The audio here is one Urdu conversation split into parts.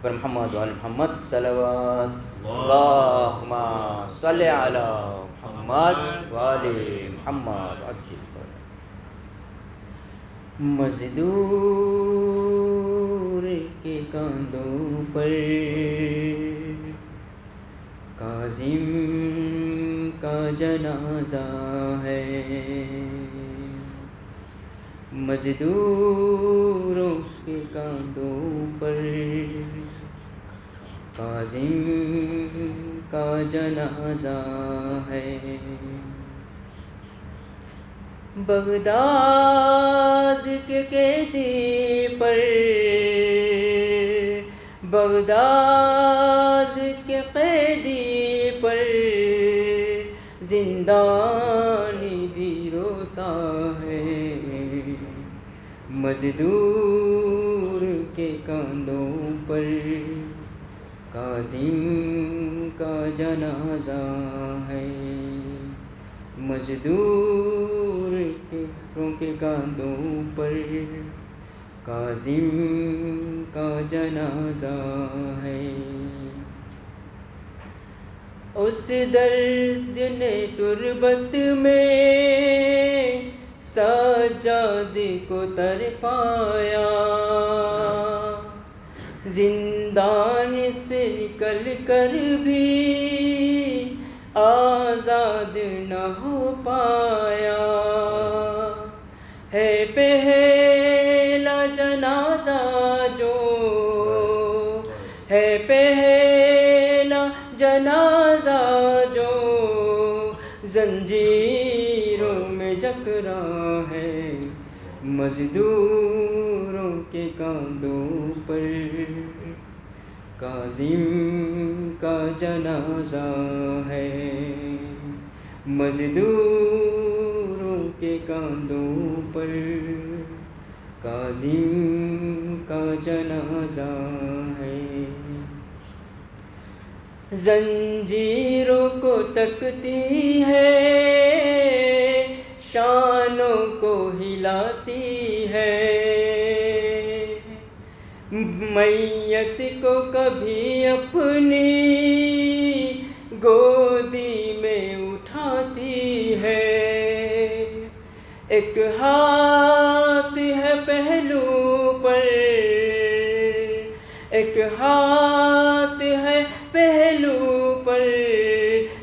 پر محمد وعلی محمد صلوات اللہم صلی علی محمد وعلی محمد عجل مزدور کے کاندھوں پر کاظم کا جنازہ ہے، مزدوروں کے کاندھوں پر کاظم کا جنازہ ہے، بغداد کے قیدی پر، بغداد کے قیدی پر زندان بھی روتا ہے، مزدور کے کاندھوں پر کاظم کا جنازہ ہے، مزدور کے کاندھوں پر کاظم کا جنازہ ہے، اس درد نے تربت میں سجاد کو تڑپایا، زندان سے نکل کر بھی آزاد نہ ہو پایا، ہے پہلا جنازہ جو، ہے پہلا جنازہ جو زنجیروں میں جکڑا ہے، مزدوروں کے کاندھوں پر کاظم کا جنازہ ہے، مزدوروں کے کاندھوں پر کاظم کا جنازہ ہے، زنجیروں کو تکتی ہے، شانوں کو ہلاتی ہے، میت کو کبھی اپنی گودی میں اٹھاتی ہے، ایک ہاتھ ہے پہلو پر، ایک ہاتھ ہے پہلو پر،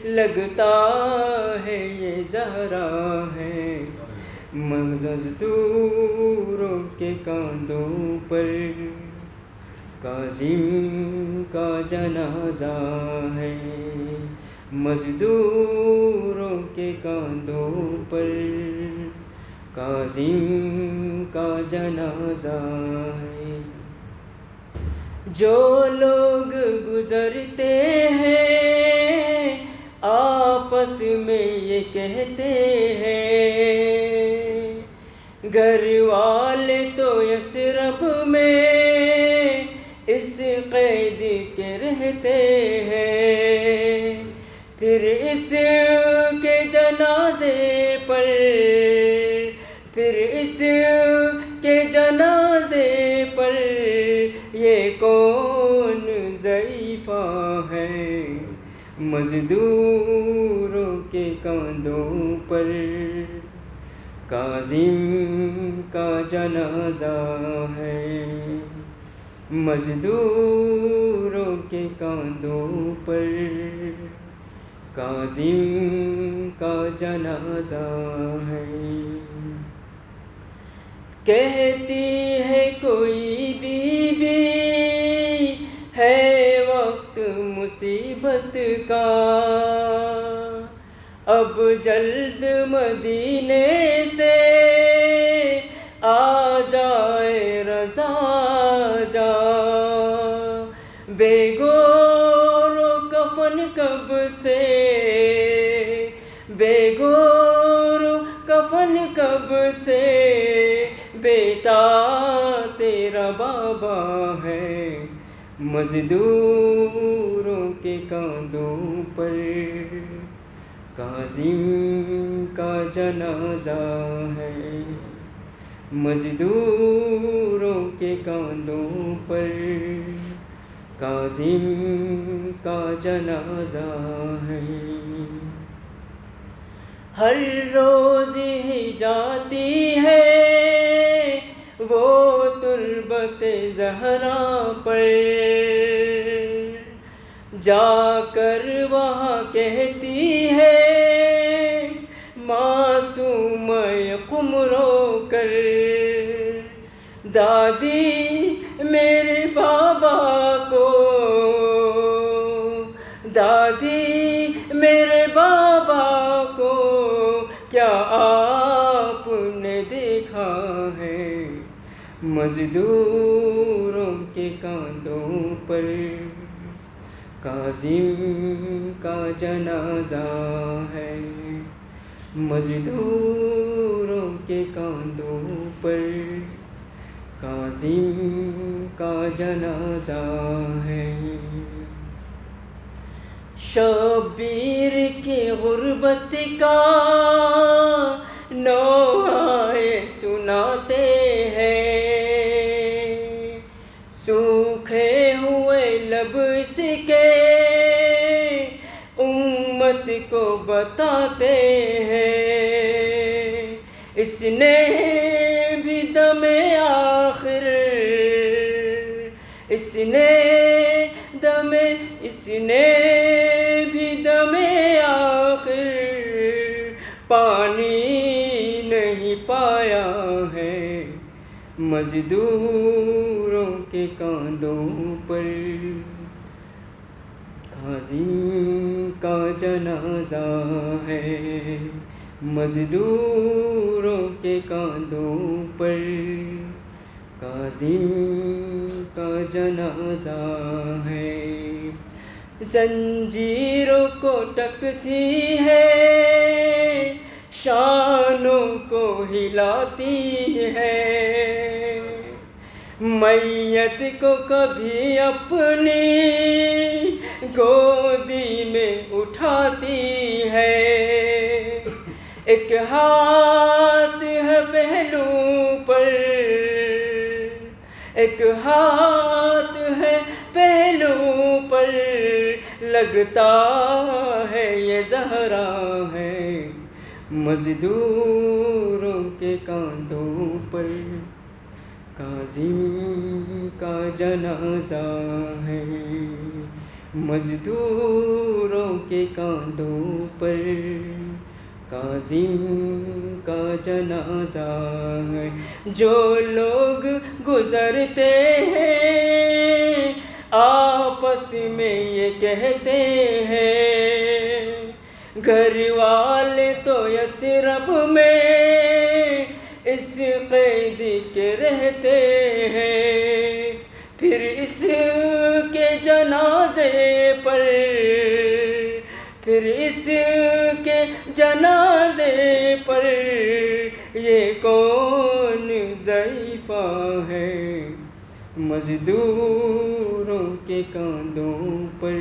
لگتا ہے یہ زہرا ہے، مزدوروں کے کاندھوں پر کاظم کا جنازہ ہے، مزدوروں کے کاندھوں پر کاظم کا جنازہ ہے، جو لوگ گزرتے ہیں آپس میں یہ کہتے ہیں، گھر والے تو یثرب میں اس قید کے رہتے ہیں، پھر اس کے جنازے پر، پھر اس کے جنازے پر یہ کون ضعیفہ ہے، مزدوروں کے کاندھوں پر کاظم کا جنازہ ہے، مزدوروں کے کاندھوں پر کاظم کا جنازہ ہے، کہتی ہے کوئی بی بی ہے وقت مصیبت کا، اب جلد مدینے سے آ جائے رضا جا، بے گور و کفن کب سے، بے گور و کفن کب سے، بیٹا تیرا بابا ہے، مزدوروں کے کاندھوں پر کاظم کا جنازہ ہے، مزدوروں کے کاندھوں پر کاظم کا جنازہ ہے۔ ہر روز ہی جاتی ہے وہ تربت زہرا پر، جا کر وہاں کہتی ہے معصوم قم رو کر، دادی میرے بابا کو، دادی میرے بابا کو کیا آپ نے دیکھا ہے؟ مزدوروں کے کاندھوں پر کاظم کا جنازہ ہے، مزدوروں کے کاندھوں پر کاظم کا جنازہ ہے۔ شبیر کی غربت کا نوحہ سناتے ہیں، سوکھے ہوئے لب اس کے امت کو بتاتے ہیں، اس نے بھی دم آخر، اس نے بھی دم آخر پانی نہیں پایا ہے، مزدوروں کے کاندھوں پر کاظم کا جنازہ ہے، مزدوروں کے کاندھوں پر کاظم کا جنازہ ہے۔ زنجیروں کو ٹکتی ہے، شانوں کو ہلاتی ہے، میت کو کبھی اپنی گودی میں اٹھاتی ہے، ایک ہاتھ ہے پہلو پر، ایک ہاتھ ہے پہلو پر، لگتا ہے یہ زہرا ہے، مزدوروں کے کاندھوں پر کاظم کا جنازہ ہے، مزدوروں کے کاندھوں پر کاظم کا جنازہ ہے۔ جو لوگ گزرتے ہیں آپس میں یہ کہتے ہیں، گھر والے تو یثرب میں اس قید کے رہتے ہیں، پھر اس کے جنازے پر، پھر اس کے جنازے پر یہ کون ضعیفہ ہے، مزدوروں کے کاندھوں پر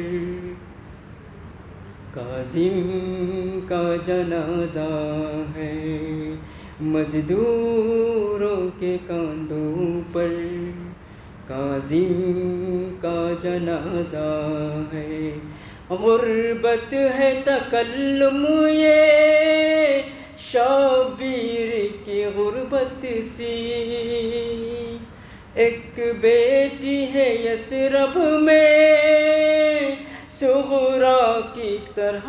کاظم کا جنازہ ہے، مزدوروں کے کاندھوں پر کاظم کا جنازہ ہے۔ غربت ہے تکلم یہ شبیر کی غربت سی، ایک بیٹی ہے یثرب میں صغرا کی طرح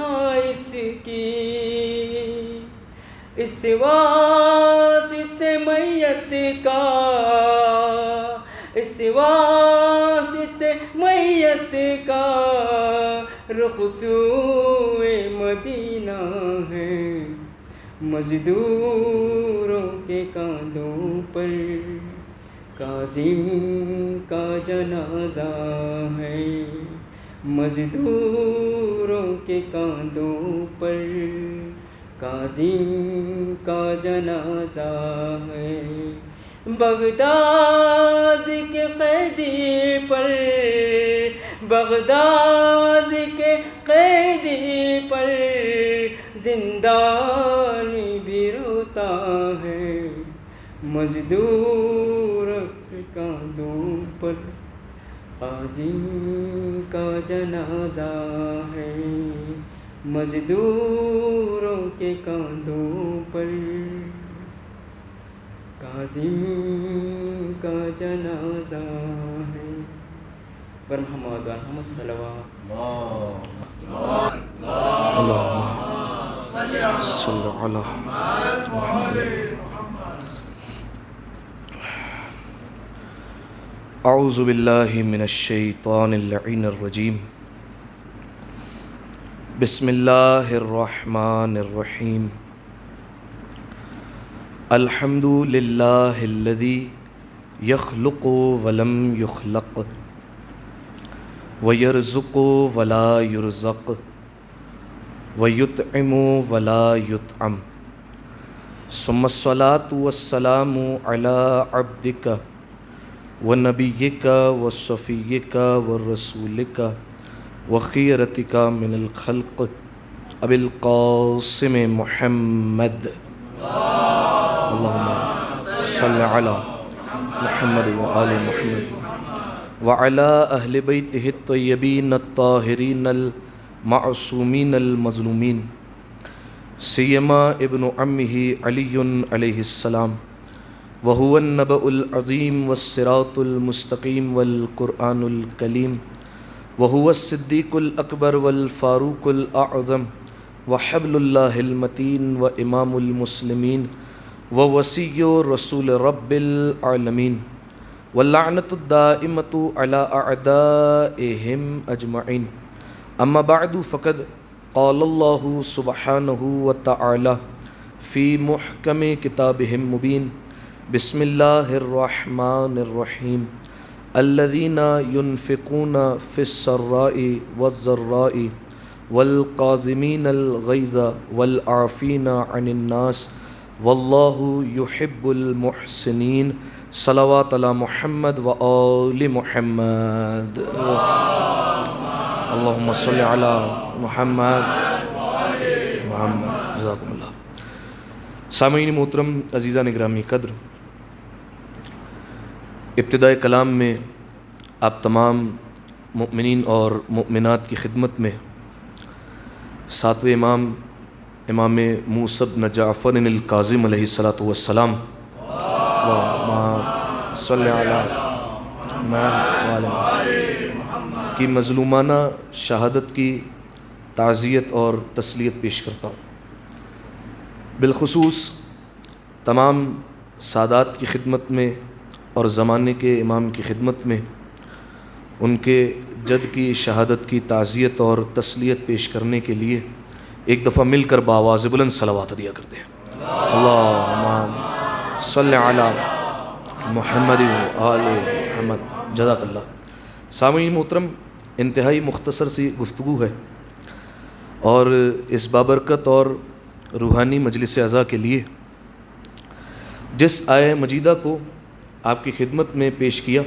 اس کی، اس واسطے میت کا، اس واسطے میت کا رخ سوئے مدینہ ہے، مزدوروں کے کاندھوں پر کاظم کا جنازہ ہے، مزدوروں کے کاندھوں پر کاظم کا جنازہ ہے۔ بغداد کے قیدی پر، بغداد کے قیدی پر زندانی بھی روتا ہے، مزدور کے کاندھوں پر عظیم کا جنازہ ہے مزدوروں کے کاندھوں پر، کاظم کا جنازہ ہے۔ بر محمد محمد صلوات اللہم صلی علی محمد۔ اعوذ باللہ من الشیطان اللعین الرجیم، بسم اللہ الرحمن الرحیم۔ الحمد للہ الذی یخلق ولم یخلق ویرزق ولا یرزق ویطعم ولا یطعم، ثم الصلاة والسلام علی عبدک ونبیک وصفیک ورسولک وخیرتک من الخلق ابی القاسم محمد، اللہم صلی علی محمد وآل محمد وعلی اہل بیتہ الطیبین الطاہرین المعصومین المظلومین، سیما ابن عمہ علی علیہ السلام، وہو النبأ العظیم والصراط المستقیم والقرآن الکلیم، وہو الصدیق الاکبر والفاروق الاعظم، وحبل اللہ المتین وامام المسلمین، ووصی رسول رب العالمین، واللعنۃ الدائمۃ علی اعدائہم اجمعین۔ اما بعد فقد قال اللہ سبحانہ وتعالی فی محکم کتابہ المبین، بسم اللہ الرحمن الرحیم، الذین ينفقون فی السراء والضراء والقاظمین الغیظ والعافین عن الناس واللہ یحب المحسنین۔ صلوات علی محمد و آل محمد، اللہم صلی علی محمد محمد۔ جزاکم اللہ۔ سامعین محترم، عزیزان گرامی قدر، ابتدائے کلام میں آپ تمام مؤمنین اور مؤمنات کی خدمت میں ساتویں امام امام موسیٰ بن جعفر الکاظم علیہ السلام اللہم صلی علی محمد کی مظلومانہ شہادت کی تعزیت اور تسلیت پیش کرتا ہوں۔ بالخصوص تمام سادات کی خدمت میں اور زمانے کے امام کی خدمت میں ان کے جد کی شہادت کی تعزیت اور تسلیت پیش کرنے کے لیے ایک دفعہ مل کر بآواز بلند صلوات دیا کرتے ہیں۔ اللہم صلی علی محمد و آل محمد۔ جزاک اللہ۔ سامعین محترم، انتہائی مختصر سی گفتگو ہے اور اس بابرکت اور روحانی مجلس عزا کے لیے جس آیہ مجیدہ کو آپ کی خدمت میں پیش کیا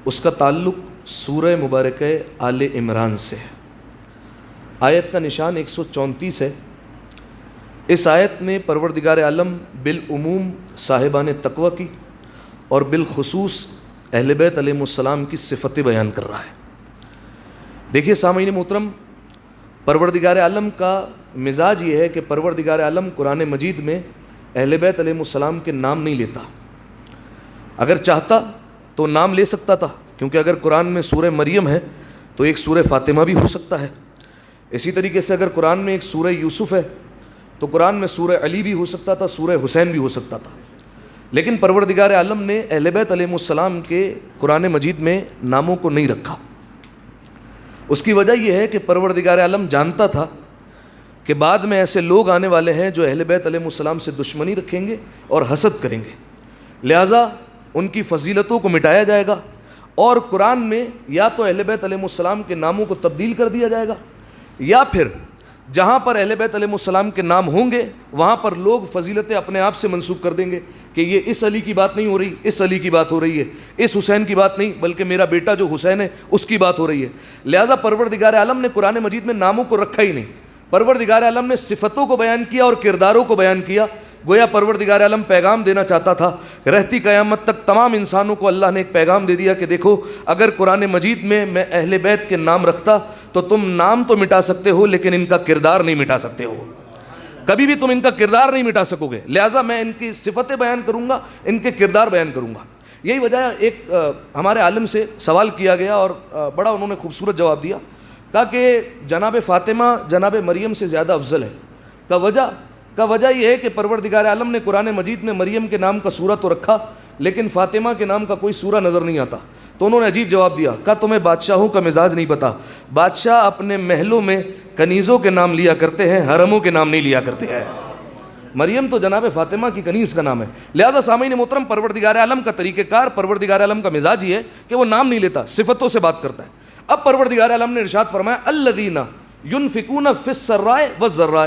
اس کا تعلق سورہ مبارکہ آل عمران سے ہے۔ آیت کا نشان 134 ہے۔ اس آیت میں پروردگار عالم بالعموم صاحبان تقوی کی اور بالخصوص اہل بیت علیہ السلام کی صفتیں بیان کر رہا ہے۔ دیکھیے سامعین محترم، پروردگار عالم کا مزاج یہ ہے کہ پروردگار عالم قرآن مجید میں اہل بیت علیہ السلام کے نام نہیں لیتا۔ اگر چاہتا تو نام لے سکتا تھا، کیونکہ اگر قرآن میں سورہ مریم ہے تو ایک سورہ فاطمہ بھی ہو سکتا ہے۔ اسی طریقے سے اگر قرآن میں ایک سورہ یوسف ہے تو قرآن میں سورہ علی بھی ہو سکتا تھا، سورہ حسین بھی ہو سکتا تھا۔ لیکن پروردگار عالم نے اہل بیت علیہ السلام کے قرآن مجید میں ناموں کو نہیں رکھا۔ اس کی وجہ یہ ہے کہ پروردگار عالم جانتا تھا کہ بعد میں ایسے لوگ آنے والے ہیں جو اہل بیت علیہ السلام سے دشمنی رکھیں گے اور حسد کریں گے، لہٰذا ان کی فضیلتوں کو مٹایا جائے گا اور قرآن میں یا تو اہل بیت علیہ السلام کے ناموں کو تبدیل کر دیا جائے گا، یا پھر جہاں پر اہل بیت علیہ السلام کے نام ہوں گے وہاں پر لوگ فضیلتیں اپنے آپ سے منسوب کر دیں گے کہ یہ اس علی کی بات نہیں ہو رہی، اس علی کی بات ہو رہی ہے، اس حسین کی بات نہیں بلکہ میرا بیٹا جو حسین ہے اس کی بات ہو رہی ہے۔ لہذا پروردگار عالم نے قرآن مجید میں ناموں کو رکھا ہی نہیں، پروردگار عالم نے صفتوں کو بیان کیا اور کرداروں کو بیان کیا گویا پروردگار عالم پیغام دینا چاہتا تھا. رہتی قیامت تک تمام انسانوں کو اللہ نے ایک پیغام دے دیا کہ دیکھو اگر قرآن مجید میں اہل بیت کے نام رکھتا تو تم نام تو مٹا سکتے ہو لیکن ان کا کردار نہیں مٹا سکتے ہو, کبھی بھی تم ان کا کردار نہیں مٹا سکو گے. لہٰذا میں ان کی صفتیں بیان کروں گا, ان کے کردار بیان کروں گا. یہی وجہ ایک ہمارے عالم سے سوال کیا گیا اور بڑا انہوں نے خوبصورت جواب دیا. کہا کہ جناب فاطمہ جناب مریم سے زیادہ افضل ہے. کا وجہ یہ ہے کہ پروردگار عالم نے قرآن مجید میں مریم کے نام کا سورہ تو رکھا لیکن فاطمہ کے نام کا کوئی سورہ نظر نہیں آتا. تو انہوں نے عجیب جواب دیا. کہا تمہیں بادشاہوں کا مزاج نہیں پتا, بادشاہ اپنے محلوں میں کنیزوں کے نام لیا کرتے ہیں, حرموں کے نام نہیں لیا کرتے ہیں. مریم تو جناب فاطمہ کی کنیز کا نام ہے. لہذا سامعین محترم, پروردگار عالم کا طریقہ کار, پروردگار عالم کا مزاج یہ ہے کہ وہ نام نہیں لیتا, صفتوں سے بات کرتا ہے. اب پروردگار عالم نے ارشاد فرمایا الذین ینفقون فی السراء والضراء,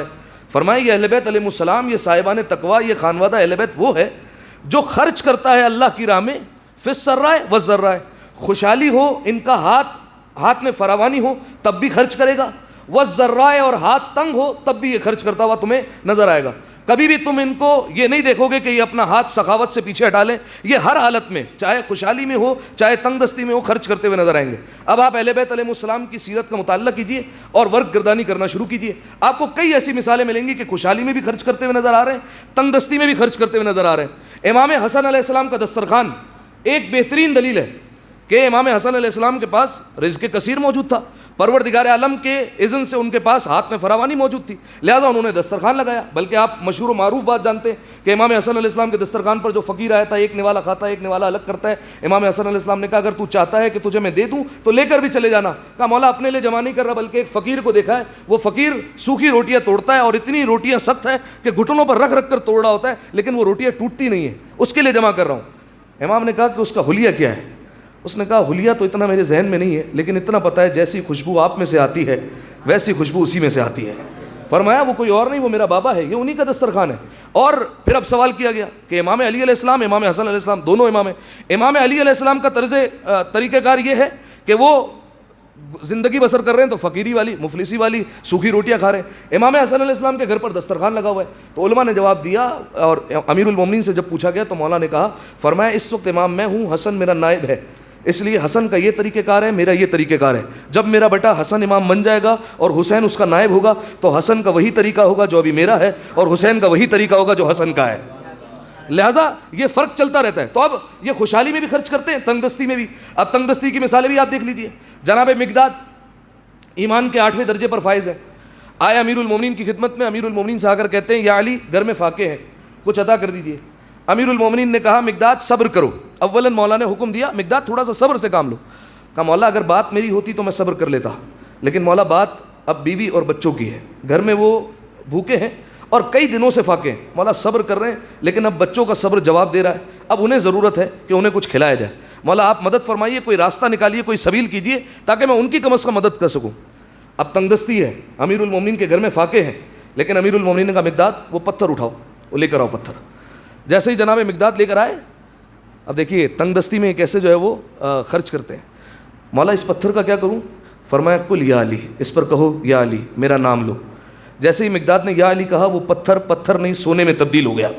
فرمایا یہ اہل بیت علیہ السلام, یہ صاحبان تقوی, یہ خانوادہ اہل بیت وہ ہے جو خرچ کرتا ہے اللہ کی راہ میں فی السراء والضراء. خوشحالی ہو, ان کا ہاتھ میں فراوانی ہو تب بھی خرچ کرے گا, والضراء اور ہاتھ تنگ ہو تب بھی یہ خرچ کرتا ہوا تمہیں نظر آئے گا. کبھی بھی تم ان کو یہ نہیں دیکھو گے کہ یہ اپنا ہاتھ سخاوت سے پیچھے ہٹا لیں, یہ ہر حالت میں چاہے خوشحالی میں ہو چاہے تنگ دستی میں ہو خرچ کرتے ہوئے نظر آئیں گے. اب آپ اہل بیت علیہ السلام کی سیرت کا مطالعہ کیجئے اور ورق گردانی کرنا شروع کیجئے. آپ کو کئی ایسی مثالیں ملیں گی کہ خوشحالی میں بھی خرچ کرتے ہوئے نظر آ رہے ہیں, تنگ دستی میں بھی خرچ کرتے ہوئے نظر آ رہے ہیں. امام حسن علیہ السلام کا دسترخوان ایک بہترین دلیل ہے کہ امام حسن علیہ السلام کے پاس رزق کثیر موجود تھا, پروردگار عالم کے اذن سے ان کے پاس ہاتھ میں فراوانی موجود تھی, لہذا انہوں نے دسترخوان لگایا. بلکہ آپ مشہور و معروف بات جانتے ہیں کہ امام حسن علیہ السلام کے دسترخوان پر جو فقیر آیا تھا ایک نوالا کھاتا ہے ایک نوالا الگ کرتا ہے. امام حسن علیہ السلام نے کہا اگر تو چاہتا ہے کہ تجھے میں دے دوں تو لے کر بھی چلے جانا. کہا مولا اپنے لیے جمع نہیں کر رہا, بلکہ ایک فقیر کو دیکھا ہے, وہ فقیر سوکھی روٹیاں توڑتا ہے اور اتنی روٹیاں سخت ہے کہ گھٹنوں پر رکھ کر توڑ رہا ہوتا ہے لیکن وہ روٹیاں ٹوٹتی نہیں ہیں, اس کے لیے جمع کر رہا ہوں. امام نے کہا کہ اس کا حلیہ کیا ہے؟ اس نے کہا حلیہ تو اتنا میرے ذہن میں نہیں ہے لیکن اتنا پتہ ہے جیسی خوشبو آپ میں سے آتی ہے ویسی خوشبو اسی میں سے آتی ہے. فرمایا وہ کوئی اور نہیں, وہ میرا بابا ہے, یہ انہی کا دسترخوان ہے. اور پھر اب سوال کیا گیا کہ امام علی علیہ السلام, امام حسن علیہ السلام دونوں امام ہیں. امام علی علیہ السلام کا طریقہ کار یہ ہے کہ وہ زندگی بسر کر رہے ہیں تو فقیری والی مفلسی والی سوکھی روٹیاں کھا رہے ہیں. امام حسن علیہ السلام کے گھر پر دسترخوان لگا ہوا ہے. تو علماء نے جواب دیا اور امیر المومنین سے جب پوچھا گیا تو مولا نے کہا, فرمایا اس وقت امام میں ہوں, حسن میرا نائب ہے, اس لیے حسن کا یہ طریقہ کار ہے, میرا یہ طریقہ کار ہے. جب میرا بیٹا حسن امام بن جائے گا اور حسین اس کا نائب ہوگا تو حسن کا وہی طریقہ ہوگا جو ابھی میرا ہے اور حسین کا وہی طریقہ ہوگا جو حسن کا ہے. لہٰذا یہ فرق چلتا رہتا ہے. تو اب یہ خوشحالی میں بھی خرچ کرتے ہیں, تنگ دستی میں بھی. اب تنگ دستی کی مثالیں بھی آپ دیکھ لیجئے. جناب مقداد ایمان کے 8ویں درجے پر فائز ہے, آئے امیر المومنین کی خدمت میں. امیر المومنین سے آ کر کہتے ہیں یا علی گھر میں فاقے ہیں, کچھ عطا کر دیجئے. امیر المومنین نے کہا مقداد صبر کرو. اولاً مولا نے حکم دیا مقداد تھوڑا سا صبر سے کام لو. کہا مولا اگر بات میری ہوتی تو میں صبر کر لیتا, لیکن مولا بات اب بیوی اور بچوں کی ہے, گھر میں وہ بھوکے ہیں اور کئی دنوں سے فاقے ہیں. مولا صبر کر رہے ہیں لیکن اب بچوں کا صبر جواب دے رہا ہے, اب انہیں ضرورت ہے کہ انہیں کچھ کھلایا جائے. مولا آپ مدد فرمائیے, کوئی راستہ نکالیے, کوئی سبیل کیجیے تاکہ میں ان کی کم از کم مدد کر سکوں. اب تنگ دستی ہے, امیر المومنین کے گھر میں فاقے ہیں, لیکن امیر المومنین نے کہا مقداد وہ پتھر اٹھاؤ, وہ لے کر آؤ پتھر. جیسے ہی جناب مقداد لے کر آئے, اب دیکھیے تنگ دستی میں کیسے جو ہے وہ خرچ کرتے ہیں. مولا اس پتھر کا کیا کروں؟ فرمایا کل یا علی, اس پر کہو یا علی, میرا نام لو. جیسے ہی مقداد نے یا علی کہا وہ پتھر نہیں سونے میں تبدیل ہو گیا,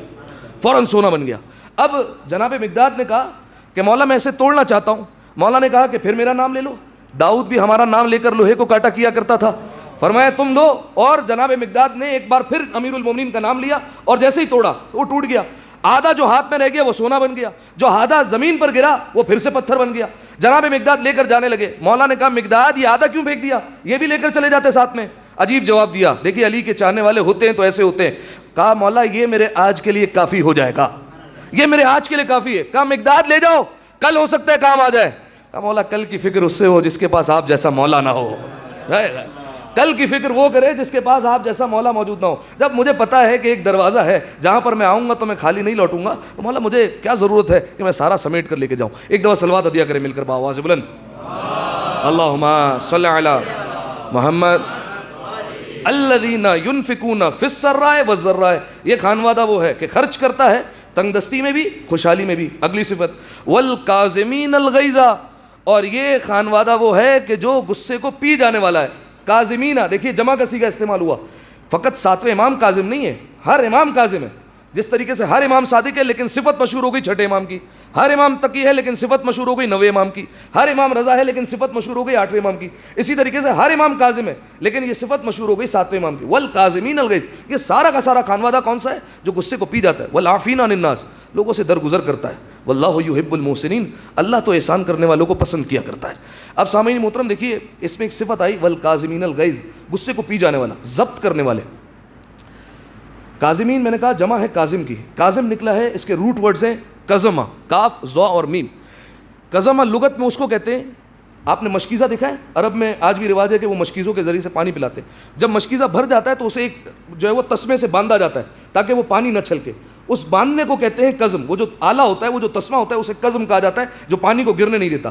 فوراً سونا بن گیا. اب جناب مقداد نے کہا کہ مولا میں اسے توڑنا چاہتا ہوں. مولا نے کہا کہ پھر میرا نام لے لو, داؤد بھی ہمارا نام لے کر لوہے کو کاٹا کیا کرتا تھا. فرمایا تم لو. اور جناب مقداد نے ایک بار پھر امیر المومنین کا نام لیا اور جیسے ہی توڑا وہ ٹوٹ گیا. آدھا جو ہاتھ میں رہ گیا وہ سونا بن گیا, جو آدھا زمین پر گرا وہ پھر سے پتھر بن گیا. جناب مقداد لے کر جانے لگے. مولا نے کہا مقداد یہ آدھا کیوں پھینک دیا, یہ بھی لے کر چلے جاتے ساتھ میں. عجیب جواب دیا. دیکھیے علی کے چاہنے والے ہوتے ہیں تو ایسے ہوتے ہیں. کہا مولا یہ میرے آج کے لیے کافی ہو جائے گا, یہ میرے آج کے لیے کافی ہے. کہا مقداد لے جاؤ, کل ہو سکتا ہے کام آ جائے. کہا مولا کل کی فکر اس سے ہو جس کے پاس آپ جیسا مولا نہ ہو, کل کی فکر وہ کرے جس کے پاس آپ جیسا مولا موجود نہ ہو. جب مجھے پتا ہے کہ ایک دروازہ ہے جہاں پر میں آؤں گا تو میں خالی نہیں لوٹوں گا, تو مولا مجھے کیا ضرورت ہے کہ میں سارا سمیٹ کر لے کے جاؤں. ایک دفعہ صلوات ہدیہ کریں مل کر بآواز بلند, اللہم صلی علی محمد. الذین ینفقون فی السراء والضراء, یہ خانوادہ وہ ہے کہ خرچ کرتا ہے تنگ دستی میں بھی خوشحالی میں بھی. اگلی صفت والکاظمین الغیظ, اور یہ خانوادہ وہ ہے کہ جو غصے کو پی جانے والا ہے. کاظمینہ دیکھیے جمع کا صیغہ استعمال ہوا, فقط 7ویں امام کاظم نہیں ہے, ہر امام کاظم ہے. جس طریقے سے ہر امام صادق ہے لیکن صفت مشہور ہو گئی چھٹے امام کی، ہر امام تقی ہے لیکن صفت مشہور ہو گئی 9ویں امام کی، ہر امام رضا ہے لیکن صفت مشہور ہو گئی 8ویں امام کی، اسی طریقے سے ہر امام کاظم ہے لیکن یہ صفت مشہور ہو گئی 7ویں امام کی۔ والکاظمین الغیظ، یہ سارا کا سارا خانوادہ کون سا ہے؟ جو غصے کو پی جاتا ہے۔ والعافین عن الناس، لوگوں سے درگزر کرتا ہے۔ واللہ یحب المحسنین، اللہ تو احسان کرنے والوں کو پسند کیا کرتا ہے۔ اب سامعین محترم دیکھیے، اس میں ایک صفت آئی والکاظمین الغیظ، غصے کو پی جانے والا، ضبط کرنے والے۔ کاظمین میں نے کہا جمع ہے کاظم کی، کاظم نکلا ہے اس کے روٹ ورڈز ہیں کظمہ، کاف ضا اور میم۔ کظمہ لغت میں اس کو کہتے ہیں، آپ نے مشکیزہ دیکھا ہے؟ عرب میں آج بھی رواج ہے کہ وہ مشکیزوں کے ذریعے سے پانی پلاتے ہیں۔ جب مشکیزہ بھر جاتا ہے تو اسے ایک جو ہے وہ تسمے سے باندھا جاتا ہے تاکہ وہ پانی نہ چھلکے، اس باندھنے کو کہتے ہیں کظم۔ وہ جو آلہ ہوتا ہے، وہ جو تسمہ ہوتا ہے اسے کظم کہا جاتا ہے، جو پانی کو گرنے نہیں دیتا،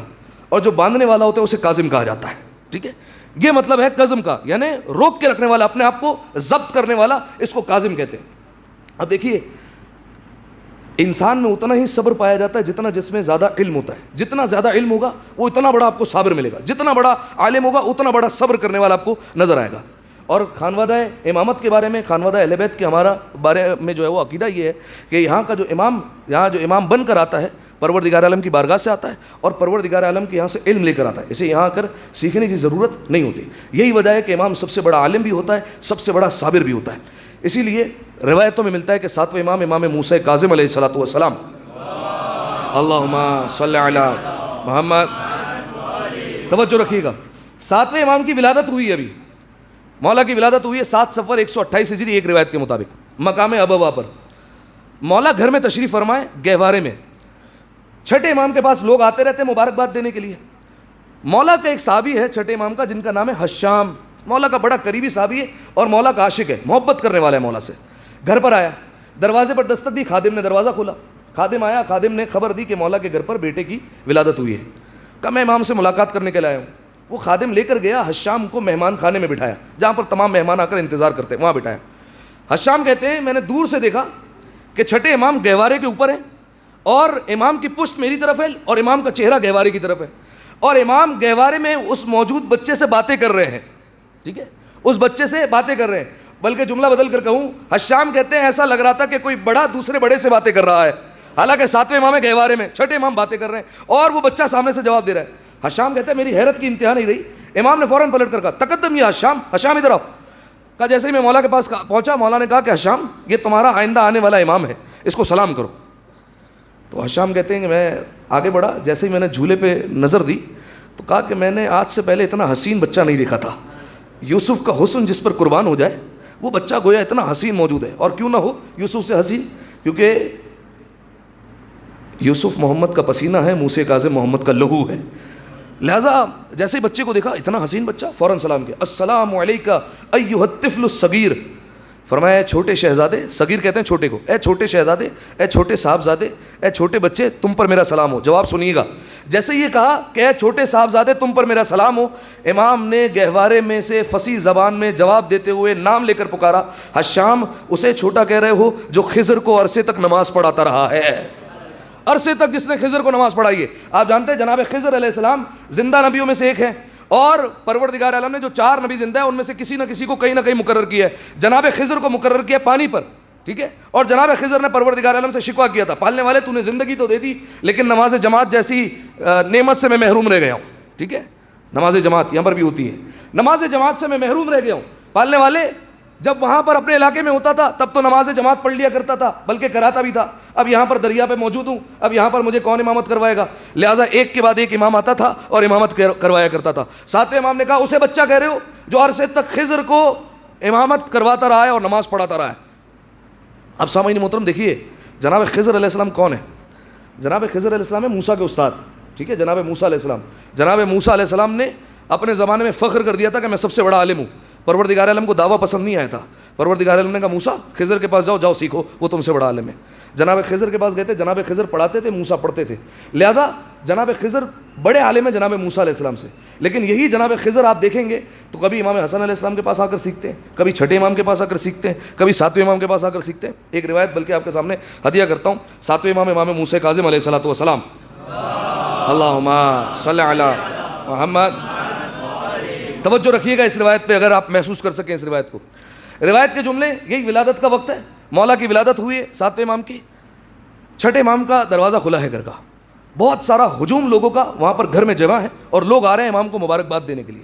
اور جو باندھنے والا ہوتا ہے اسے کاظم کہا جاتا ہے۔ ٹھیک ہے، یہ مطلب ہے کظم کا، یعنی روک کے رکھنے والا، اپنے آپ کو ضبط کرنے والا، اس کو کاظم کہتے ہیں۔ اب دیکھیے، انسان میں اتنا ہی صبر پایا جاتا ہے جتنا جس میں زیادہ علم ہوتا ہے۔ جتنا زیادہ علم ہوگا وہ اتنا بڑا آپ کو صابر ملے گا، جتنا بڑا عالم ہوگا اتنا بڑا صبر کرنے والا آپ کو نظر آئے گا۔ اور خانوادہ امامت کے بارے میں، خانوادہ اہل بیت کے ہمارا بارے میں جو ہے وہ عقیدہ یہ ہے کہ یہاں کا جو امام، یہاں جو امام بن کر آتا ہے پروردگار عالم کی بارگاہ سے آتا ہے اور پروردگار عالم کے یہاں سے علم لے کر آتا ہے، اسے یہاں آ کر سیکھنے کی ضرورت نہیں ہوتی۔ یہی وجہ ہے کہ امام سب سے بڑا عالم بھی ہوتا ہے، سب سے بڑا صابر بھی ہوتا ہے۔ اسی لیے روایتوں میں ملتا ہے کہ 7ویں امام، امام موسیٰ کاظم علیہ الصلوۃ والسلام، اللہم صلی علی محمد، توجہ رکھیے گا، 7ویں امام کی ولادت ہوئی ہے، ابھی مولا کی ولادت ہوئی ہے 7 صفر 128 ہجری ایک روایت کے مطابق، مقام ابوا پر۔ مولا گھر میں تشریف فرمائے گہوارے میں، چھٹے امام کے پاس لوگ آتے رہتے ہیں مبارکباد دینے کے لیے۔ مولا کا ایک صحابی ہے چھٹے امام کا جن کا نام ہے حشام، مولا کا بڑا قریبی صحابی ہے اور مولا کا عاشق ہے، محبت کرنے والا ہے مولا سے۔ گھر پر آیا، دروازے پر دستک دی، خادم نے دروازہ کھولا، خادم آیا، خادم نے خبر دی کہ مولا کے گھر پر بیٹے کی ولادت ہوئی ہے۔ کہا میں امام سے ملاقات کرنے کے لیے آیا ہوں۔ وہ خادم لے کر گیا، حشام کو مہمان خانے میں بٹھایا جہاں پر تمام مہمان آ کر انتظار کرتے ہیں، وہاں بٹھایا۔ حشام کہتے ہیں میں نے دور سے دیکھا کہ چھٹے امام گہوارے کے اوپر ہیں اور امام کی پشت میری طرف ہے اور امام کا چہرہ گہوارے کی طرف ہے، اور امام گہوارے میں اس موجود بچے سے باتیں کر رہے ہیں۔ ٹھیک ہے، اس بچے سے باتیں کر رہے ہیں، بلکہ جملہ بدل کر کہوں، حشام کہتے ہیں ایسا لگ رہا تھا کہ کوئی بڑا دوسرے بڑے سے باتیں کر رہا ہے، حالانکہ 7ویں امام ہے گہوارے میں، چھٹے امام باتیں کر رہے ہیں اور وہ بچہ سامنے سے جواب دے رہا ہے۔ حشام کہتے ہیں میری حیرت کی انتہا نہیں رہی، امام نے فوراً پلٹ کر کہا تقدم یا حشام، حشام ادھر آؤ۔ کہا جیسے ہی میں مولا کے پاس پہنچا، مولا نے کہا کہ حشام یہ تمہارا آئندہ آنے والا امام ہے، اس کو سلام کرو۔ تو حشام کہتے ہیں کہ میں آگے بڑھا، جیسے ہی میں نے جھولے پہ نظر دی تو کہا کہ میں نے آج سے پہلے اتنا حسین بچہ نہیں دیکھا تھا، یوسف کا حسن جس پر قربان ہو جائے وہ بچہ گویا اتنا حسین موجود ہے، اور کیوں نہ ہو یوسف سے حسین، کیونکہ یوسف محمد کا پسینہ ہے، موسیٰ کاظم محمد کا لہو ہے۔ لہٰذا جیسے ہی بچے کو دیکھا، اتنا حسین بچہ، فوراً سلام کیا، السلام علیکہ ایھا الطفل الصغیر، فرمایا اے چھوٹے شہزادے، صغیر کہتے ہیں چھوٹے کو، اے چھوٹے شہزادے، اے چھوٹے صاحبزادے، اے چھوٹے بچے، تم پر میرا سلام ہو۔ جواب سنیے گا، جیسے یہ کہا کہ اے چھوٹے صاحبزادے تم پر میرا سلام ہو، امام نے گہوارے میں سے فصیح زبان میں جواب دیتے ہوئے نام لے کر پکارا، حشام اسے چھوٹا کہہ رہے ہو جو خضر کو عرصے تک نماز پڑھاتا رہا ہے، عرصے تک جس نے خضر کو نماز پڑھائی ہے۔ آپ جانتے ہیں جناب خضر علیہ السلام زندہ نبیوں میں سے ایک ہے، اور پروردگار عالم نے جو 4 نبی زندہ ہیں ان میں سے کسی نہ کسی کو کہیں نہ کہیں مقرر کیا ہے۔ جناب خضر کو مقرر کیا پانی پر، ٹھیک ہے، اور جناب خضر نے پروردگار عالم سے شکوہ کیا تھا، پالنے والے تو نے زندگی تو دے دی لیکن نماز جماعت جیسی نعمت سے میں محروم رہ گیا ہوں۔ ٹھیک ہے، نماز جماعت یہاں پر بھی ہوتی ہے، نماز جماعت سے میں محروم رہ گیا ہوں۔ پالنے والے جب وہاں پر اپنے علاقے میں ہوتا تھا تب تو نماز جماعت پڑھ لیا کرتا تھا، بلکہ کراتا بھی تھا، اب یہاں پر دریا پہ موجود ہوں، اب یہاں پر مجھے کون امامت کروائے گا؟ لہٰذا ایک کے بعد ایک امام آتا تھا اور امامت کروایا کرتا تھا۔ 7ویں امام نے کہا اسے بچہ کہہ رہے ہو جو عرصے تک خضر کو امامت کرواتا رہا ہے اور نماز پڑھاتا رہا ہے۔ اب سامعین محترم دیکھیے جناب خضر علیہ السلام کون ہے؟ جناب خضر علیہ السلام ہے موسیٰ کے استاد، ٹھیک ہے، جناب موسیٰ علیہ السلام۔ جناب موسیٰ علیہ السلام نے اپنے زمانے میں فخر کر دیا تھا کہ میں سب سے بڑا عالم ہوں۔ پروردگار عالم کو دعویٰ پسند نہیں آیا تھا، پروردگار عالم نے کہا موسیٰ خضر کے پاس جاؤ سیکھو، وہ تم سے بڑا عالم ہے۔ جناب خضر کے پاس گئے تھے، جناب خضر پڑھاتے تھے، موسیٰ پڑھتے تھے، لہذا جناب خضر بڑے عالم ہیں جناب موسیٰ علیہ السلام سے۔ لیکن یہی جناب خضر آپ دیکھیں گے تو کبھی امام حسن علیہ السلام کے پاس آ کر سیکھتے ہیں، کبھی چھٹے امام کے پاس آ کر سیکھتے ہیں، کبھی 7ویں امام کے پاس آ کر سیکھتے ہیں۔ ایک روایت بلکہ آپ کے سامنے ہدیہ کرتا ہوں، 7ویں امام امام موسیٰ کاظم علیہ الصلوۃ والسلام، اللہم صلی علی محمد۔ توجہ رکھیے گا اس روایت پہ، اگر آپ محسوس کر سکیں اس روایت کو۔ روایت کے جملے، یہی ولادت کا وقت ہے، مولا کی ولادت ہوئی ہے 7ویں امام کی. چھٹے امام کا دروازہ کھلا ہے گھر کا, بہت سارا ہجوم لوگوں کا وہاں پر گھر میں جمع ہے, اور لوگ آ رہے ہیں امام کو مبارکباد دینے کے لیے.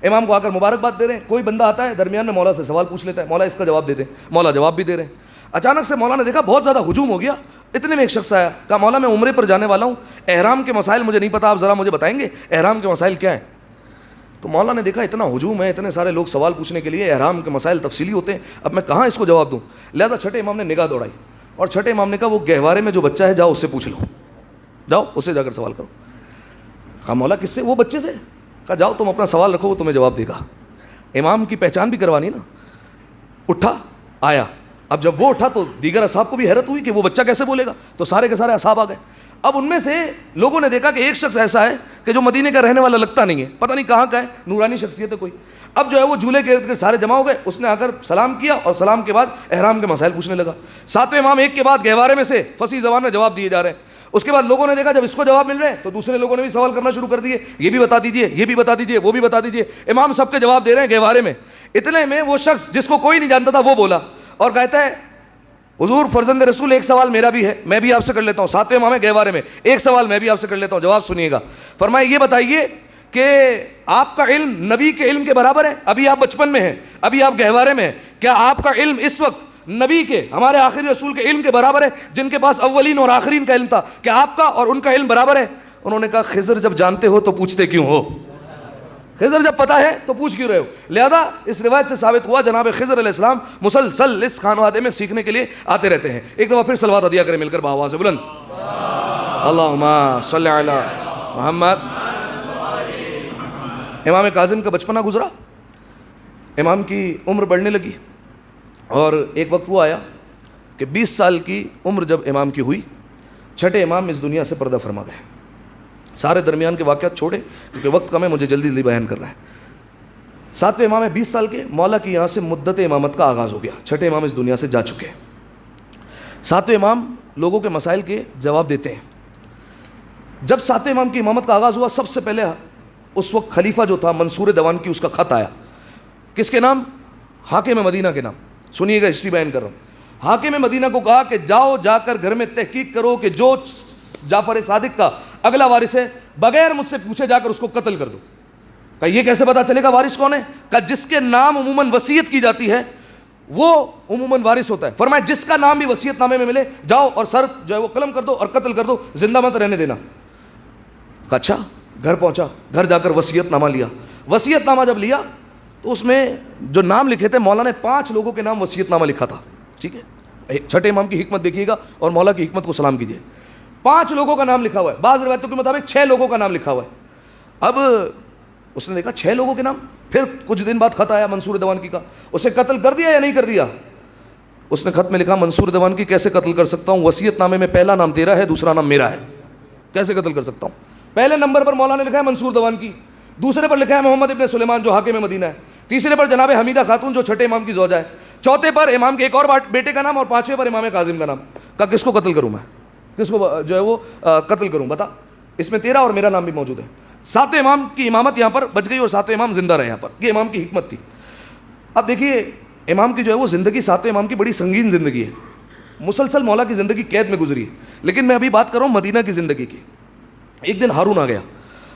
امام کو آ کر مبارکباد دے رہے ہیں. کوئی بندہ آتا ہے درمیان میں مولا سے سوال پوچھ لیتا ہے, مولا اس کا جواب دے دیں. مولا جواب بھی دے رہے ہیں. اچانک سے مولا نے دیکھا بہت زیادہ ہجوم ہو گیا. اتنے میں ایک شخص آیا, کہا مولا میں عمرے پر جانے والا ہوں, احرام کے مسائل مجھے نہیں پتا, آپ ذرا مجھے بتائیں گے احرام کے مسائل کیا ہیں؟ تو مولا نے دیکھا اتنا ہجوم ہے, اتنے سارے لوگ سوال پوچھنے کے لیے, احرام کے مسائل تفصیلی ہوتے ہیں, اب میں کہاں اس کو جواب دوں. لہٰذا چھٹے امام نے نگاہ دوڑائی, اور چھٹے امام نے کہا وہ گہوارے میں جو بچہ ہے جاؤ اس سے پوچھ لو, جاؤ اسے جا کر سوال کرو. کہا مولا کس سے؟ وہ بچے سے. کہا جاؤ تم اپنا سوال رکھو, وہ تمہیں جواب دے گا. امام کی پہچان بھی کروانی نا. اٹھا آیا. اب جب وہ اٹھا تو دیگر اصحاب کو بھی حیرت ہوئی کہ وہ بچہ کیسے بولے گا, تو سارے کے سارے اصحاب آ گئے. اب ان میں سے لوگوں نے دیکھا کہ ایک شخص ایسا ہے کہ جو مدینے کا رہنے والا لگتا نہیں ہے, پتہ نہیں کہاں کا ہے, نورانی شخصیت ہے کوئی. اب جو ہے وہ جھولے کے ارد گرد سارے جمع ہو گئے. اس نے آ کر سلام کیا, اور سلام کے بعد احرام کے مسائل پوچھنے لگا. 7ویں امام ایک کے بعد گہوارے میں سے فصیح زبان میں جواب دیے جا رہے ہیں. اس کے بعد لوگوں نے دیکھا جب اس کو جواب مل رہے ہیں تو دوسرے لوگوں نے بھی سوال کرنا شروع کر دیے, یہ بھی بتا دیجیے, یہ بھی بتا دیجیے, وہ بھی بتا دیجیے. امام سب کے جواب دے رہے ہیں گہوارے میں. اتنے میں وہ شخص جس کو کوئی نہیں جانتا تھا وہ بولا اور کہتا ہے حضور فرزند رسول ایک سوال میرا بھی ہے, میں بھی آپ سے کر لیتا ہوں. 7ویں امام ہے گہوارے میں, ایک سوال میں بھی آپ سے کر لیتا ہوں, جواب سنیے گا. فرمایا یہ بتائیے کہ آپ کا علم نبی کے علم کے برابر ہے؟ ابھی آپ بچپن میں ہیں, ابھی آپ گہوارے میں ہیں, کیا آپ کا علم اس وقت نبی کے, ہمارے آخری رسول کے علم کے برابر ہے جن کے پاس اولین اور آخرین کا علم تھا؟ کیا آپ کا اور ان کا علم برابر ہے؟ انہوں نے کہا خضر جب جانتے ہو تو پوچھتے کیوں ہو؟ خضر جب پتہ ہے تو پوچھ کیوں رہے ہو؟ لہذا اس روایت سے ثابت ہوا جناب خضر علیہ السلام مسلسل اس خانوادے میں سیکھنے کے لیے آتے رہتے ہیں. ایک دفعہ پھر صلوات عطیہ کریں مل کر بآواز بلند, اللہم صلی علی محمد. امام کاظم کا بچپنا گزرا, امام کی عمر بڑھنے لگی, اور ایک وقت وہ آیا کہ 20 سال کی عمر جب امام کی ہوئی, چھٹے امام اس دنیا سے پردہ فرما گئے. سارے درمیان کے واقعات چھوڑے کیونکہ وقت کم ہے, مجھے جلدی جلدی بیان کرنا ہے. 7ویں امام ہے 20 سال کے, مولا کی یہاں سے مدت امامت کا آغاز ہو گیا. چھٹے امام اس دنیا سے جا چکے. 7ویں امام لوگوں کے مسائل کے جواب دیتے ہیں. جب 7ویں امام کی امامت کا آغاز ہوا, سب سے پہلے اس وقت خلیفہ جو تھا منصور دیوان کی, اس کا خط آیا. کس کے نام؟ حاکم مدینہ کے نام. سنیے گا, ہسٹری بیان کر رہا ہوں. حاکم مدینہ کو کہا کہ جاؤ جا کر گھر میں تحقیق کرو کہ جو جعفر صادق کا اگلا وارث ہے بغیر مجھ سے پوچھے جا کر اس کو قتل کر دو. کہ یہ کیسے پتا چلے گا وارث کون ہے؟ کہ جس کے نام عموماً وصیت کی جاتی ہے وہ عموماً وارث ہوتا ہے. فرمایا جس کا نام بھی وصیت نامے میں ملے جاؤ اور سر جو ہے وہ قلم کر دو اور قتل کر دو, زندہ مت رہنے دینا. کہ اچھا. گھر پہنچا, گھر جا کر وصیت نامہ لیا. وصیت نامہ جب لیا تو اس میں جو نام لکھے تھے, مولا نے 5 لوگوں کے نام وصیت نامہ لکھا تھا. ٹھیک ہے, چھٹے امام کی حکمت دیکھیے گا اور مولا کی حکمت کو سلام کیجیے. 5 لوگوں کا نام لکھا ہوا ہے, بعض روایتوں کے مطابق 6 لوگوں کا نام لکھا ہوا ہے. اب اس نے دیکھا 6 لوگوں کے نام. پھر کچھ دن بعد خط آیا منصور دیوان کی کا, اسے قتل کر دیا یا نہیں کر دیا؟ اس نے خط میں لکھا منصور دیوان کی کیسے قتل کر سکتا ہوں, وصیت نامے میں پہلا نام تیرا ہے, دوسرا نام میرا ہے, کیسے قتل کر سکتا ہوں؟ پہلے نمبر پر مولا نے لکھا ہے منصور دیوان کی, دوسرے پر لکھا ہے محمد ابن سلیمان جو حاکم مدینہ ہے, تیسرے پر جناب حمیدہ خاتون جو چھٹے امام کی زوجہ ہے, چوتھے پر امام کے ایک اور بیٹے کا نام, اور 5ویں پر امام کاظم کا نام. کہا کس کو قتل کروں میں, کس کو جو ہے وہ قتل کروں, بتا. اس میں تیرا اور میرا نام بھی موجود ہے. 7ویں امام کی امامت یہاں پر بچ گئی اور 7ویں امام زندہ رہے یہاں پر. یہ امام کی حکمت تھی. اب دیکھیے امام کی جو ہے وہ زندگی 7ویں امام کی بڑی سنگین زندگی ہے. مسلسل مولا کی زندگی قید میں گزری ہے. لیکن میں ابھی بات کر رہا ہوں مدینہ کی زندگی کی. ایک دن ہارون آ گیا,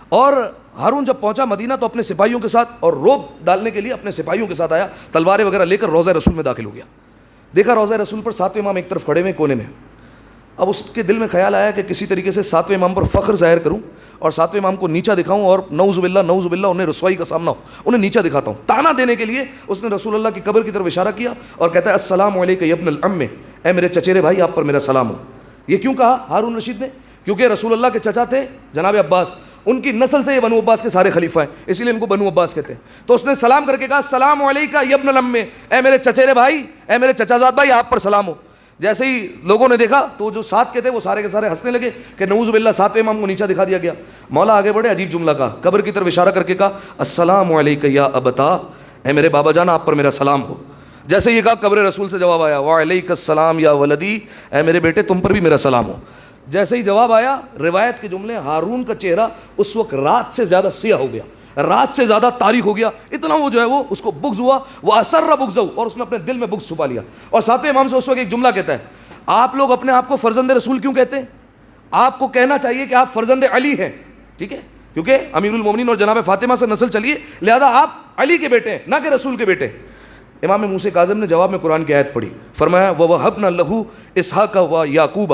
اور ہارون جب پہنچا مدینہ تو اپنے سپاہیوں کے ساتھ اور روب ڈالنے کے لیے اپنے سپاہیوں کے ساتھ آیا, تلواریں وغیرہ لے کر روضہ رسول میں داخل ہو گیا. دیکھا روضہ رسول پر 7ویں امام ایک طرف کھڑے ہوئے کونے میں. اب اس کے دل میں خیال آیا کہ کسی طریقے سے 7ویں امام پر فخر ظاہر کروں اور 7ویں امام کو نیچا دکھاؤں, اور نعوذ باللہ انہیں رسوائی کا سامنا ہو, انہیں نیچا دکھاتا ہوں. تانا دینے کے لیے اس نے رسول اللہ کی قبر کی طرف اشارہ کیا اور کہتا ہے السلام علیکم یا ابن العم, اے میرے چچیرے بھائی آپ پر میرا سلام ہو. یہ کیوں کہا ہارون رشید نے؟ کیونکہ رسول اللہ کے چچا تھے جناب عباس, ان کی نسل سے یہ بنو عباس کے سارے خلیفہ ہیں, اسی لیے ان کو بنو عباس کہتے ہیں. تو اس نے سلام کر کے کہا السلام علیکم یا ابن العم, اے میرے چچیرے بھائی, اے میرے چچا زاد بھائی آپ پر سلام ہو. جیسے ہی لوگوں نے دیکھا تو جو ساتھ کے تھے وہ سارے کے سارے ہنسنے لگے کہ نعوذ باللہ 7ویں امام کو نیچا دکھا دیا گیا. مولا آگے بڑھے, عجیب جملہ کہا, قبر کی طرف اشارہ کر کے کہا السلام علیکم یا ابتا, اے میرے بابا جان آپ پر میرا سلام ہو. جیسے یہ کہا قبر رسول سے جواب آیا وعلیک السلام یا ولدی, اے میرے بیٹے تم پر بھی میرا سلام ہو. جیسے ہی جواب آیا, روایت کے جملے, ہارون کا چہرہ اس وقت رات سے زیادہ سیاہ ہو گیا, رات سے زیادہ تاریک ہو گیا, اتنا وہ جو ہے وہ اس کو بغض ہوا، وہ اسر بغضہ، اور اس نے اپنے دل میں بغض چھپا لیا. اور ساتویں امام سے اس وقت ایک جملہ کہتا ہے، آپ لوگ اپنے آپ کو فرزند رسول کیوں کہتے ہیں؟ آپ کو کہنا چاہیے کہ آپ فرزند علی ہیں، ٹھیک ہے، کیونکہ امیر المومنین اور جناب فاطمہ سے نسل چلی ہے، لہذا آپ علی کے بیٹے ہیں، نہ کہ رسول کے بیٹے. امام موسیٰ کاظم نے جواب میں قرآن کی آیت پڑھی، فرمایا وَوَهَبْنَا لَهُ إِسْحَاقَ وَيَعْقُوبَ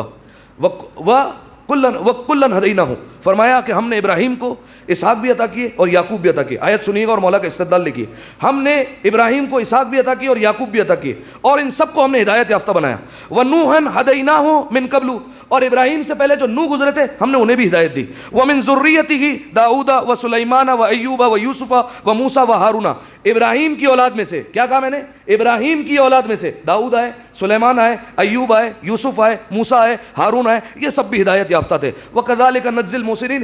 وَكُلًّا هَدَيْنَاهُ، فرمایا کہ ہم نے ابراہیم کو اسحاق بھی عطا کیے اور یعقوب بھی عطا کیے. آیت سنیے گا اور مولا کا استدلال لکھیے. ہم نے ابراہیم کو اسحاق بھی عطا کیے اور یعقوب بھی عطا کیے، اور ان سب کو ہم نے ہدایت یافتہ بنایا. وَنُوحًا هَدَيْنَاهُ مِن قَبْلُ، اور ابراہیم سے پہلے جو نوح گزرے تھے ہم نے انہیں بھی ہدایت دی. وَمِن ذُرِّيَّتِهِ داؤد وسلیمان وایوب ویوسف وموسیٰ وہارون، ابراہیم کی اولاد میں سے، کیا کہا میں نے؟ ابراہیم کی اولاد میں سے داؤد آئے، سلیمان آئے، ایوب آئے، یوسف آئے، موسیٰ آئے، ہارون آئے، یہ سب بھی ہدایت یافتہ تھے. وَكَذَلِكَ نَجْزِي الْمُحْسِنِينَ،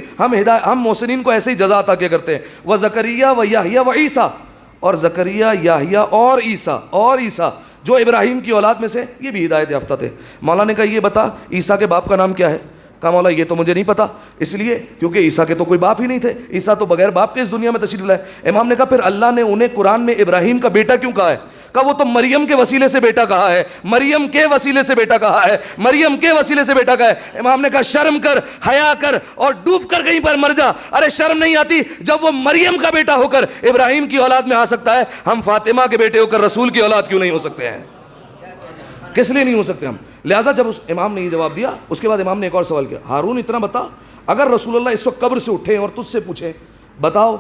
ہم محسنین کو ایسے ہی جزا عطا کیا کرتے ہیں. وَزَكَرِيَّا وَيَحْيَىٰ وَعِيسَىٰ، اور زکریا، یحییٰ اور عیسیٰ جو ابراہیم کی اولاد میں سے، یہ بھی ہدایت یافتہ تھے. مولا نے کہا یہ بتا عیسیٰ کے باپ کا نام کیا ہے؟ کہا مولا یہ تو مجھے نہیں پتا، اس لیے کیونکہ عیسیٰ کے تو کوئی باپ ہی نہیں تھے، عیسیٰ تو بغیر باپ کے اس دنیا میں تشریف لائے. امام نے کہا پھر اللہ نے انہیں قرآن میں ابراہیم کا بیٹا کیوں کہا ہے؟ کہا وہ تو مریم کے وسیلے سے بیٹا کہا ہے، مریم کے وسیلے سے بیٹا کہا ہے، مریم کے وسیلے سے بیٹا کہا ہے. امام نے کہا شرم کر، حیا کر، اور ڈوب کر کہیں پر مر جا. ارے شرم نہیں آتی جب وہ مریم کا بیٹا ہو کر ابراہیم کی اولاد میں آ سکتا ہے، ہم فاطمہ کے بیٹے ہو کر رسول کی اولاد کیوں نہیں ہو سکتے ہیں؟ کس لیے نہیں ہو سکتے ہم؟ لہذا جب اس امام نے یہ جواب دیا، اس کے بعد امام نے ایک اور سوال کیا، ہارون اتنا بتا، اگر رسول اللہ اس وقت قبر سے اٹھے اور تجھ سے پوچھیں بتاؤ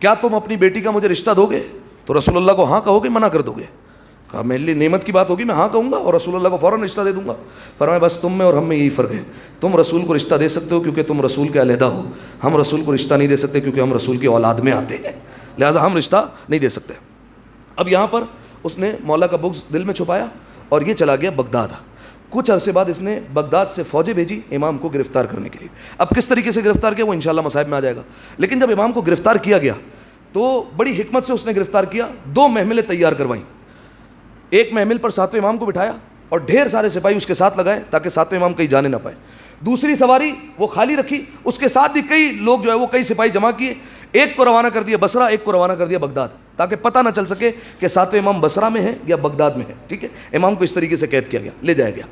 کیا تم اپنی بیٹی کا مجھے رشتہ دو گے، تو رسول اللہ کو ہاں کہو گے منع کر دو گے؟ کہا میرے لیے نعمت کی بات ہوگی، میں ہاں کہوں گا اور رسول اللہ کو فوراً رشتہ دے دوں گا. فرمایا بس تم میں اور ہم میں یہی فرق ہے، تم رسول کو رشتہ دے سکتے ہو کیونکہ تم رسول کے علیحدہ ہو، ہم رسول کو رشتہ نہیں دے سکتے کیونکہ ہم رسول کی اولاد میں آتے ہیں، لہذا ہم رشتہ نہیں دے سکتے. اب یہاں پر اس نے مولا کا بغض دل میں چھپایا اور یہ چلا گیا بغداد. کچھ عرصے بعد اس نے بغداد سے فوجیں بھیجی امام کو گرفتار کرنے کے لیے. اب کس طریقے سے گرفتار کیا وہ انشاءاللہ مصائب میں آ جائے گا، لیکن جب امام کو گرفتار کیا گیا تو بڑی حکمت سے اس نے گرفتار کیا. 2 محملیں تیار کروائیں، ایک محمل پر 7ویں امام کو بٹھایا اور ڈھیر سارے سپاہی اس کے ساتھ لگائے تاکہ 7ویں امام کہیں جانے نہ پائے. دوسری سواری وہ خالی رکھی، اس کے ساتھ بھی کئی لوگ جو ہے وہ کئی سپاہی جمع کیے، ایک کو روانہ کر دیا بصرہ، ایک کو روانہ کر دیا بغداد، تاکہ پتہ نہ چل سکے کہ 7ویں امام بصرہ میں ہیں یا بغداد میں ہیں. ٹھیک ہے، امام کو اس طریقے سے قید کیا گیا، لے جایا گیا.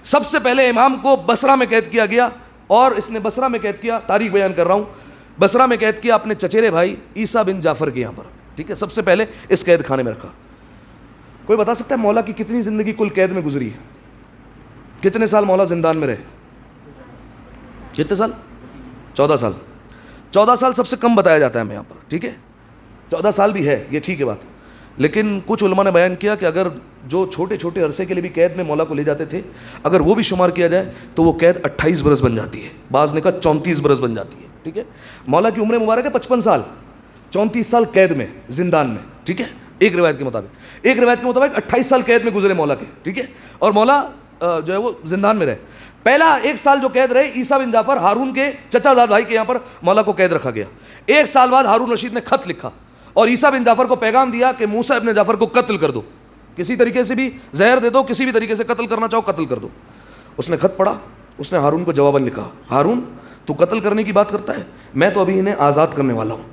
سب سے پہلے امام کو بصرہ میں قید کیا گیا، اور اس نے بصرہ میں قید کیا، تاریخ بیان کر رہا ہوں، بصرہ میں قید کیا اپنے چچیرے بھائی عیسیٰ بن جعفر کے یہاں پر. ٹھیک ہے، سب سے پہلے اس قید خانے میں رکھا. کوئی بتا سکتا ہے مولا کی کتنی زندگی کل قید میں گزری ہے؟ کتنے سال مولا زندان میں رہے؟ کتنے سال؟ 14 سال. 14 سال سب سے کم بتایا جاتا ہے ہمیں یہاں پر. ٹھیک ہے، 14 سال بھی ہے، یہ ٹھیک ہے بات، لیکن کچھ علماء نے بیان کیا کہ اگر جو چھوٹے چھوٹے عرصے کے لیے بھی قید میں مولا کو لے جاتے تھے، اگر وہ بھی شمار کیا جائے تو وہ قید 28 برس بن جاتی ہے، بعض نے کہا 34 برس بن جاتی ہے. ٹھیک ہے، مولا کی عمر مبارک ہے 55 سال، 34 سال قید میں زندان میں. ٹھیک ہے، ایک روایت کے مطابق 28 سال قید میں گزرے مولا کے. ٹھیک ہے، اور مولا جو ہے وہ زندان میں رہے. پہلا 1 سال جو قید رہے عیسیٰ بن جعفر ہارون کے چچا زاد بھائی کے یہاں پر مولا کو قید رکھا گیا. 1 سال بعد ہارون رشید نے خط لکھا اور عیسیٰ بن جعفر کو پیغام دیا کہ موسیٰ ابن جعفر کو قتل کر دو، کسی طریقے سے بھی زہر دے دو، کسی بھی طریقے سے قتل کرنا چاہو قتل کر دو. اس نے خط پڑھا، اس نے ہارون کو جواباً لکھا، ہارون تو قتل کرنے کی بات کرتا ہے، میں تو ابھی انہیں آزاد کرنے والا ہوں.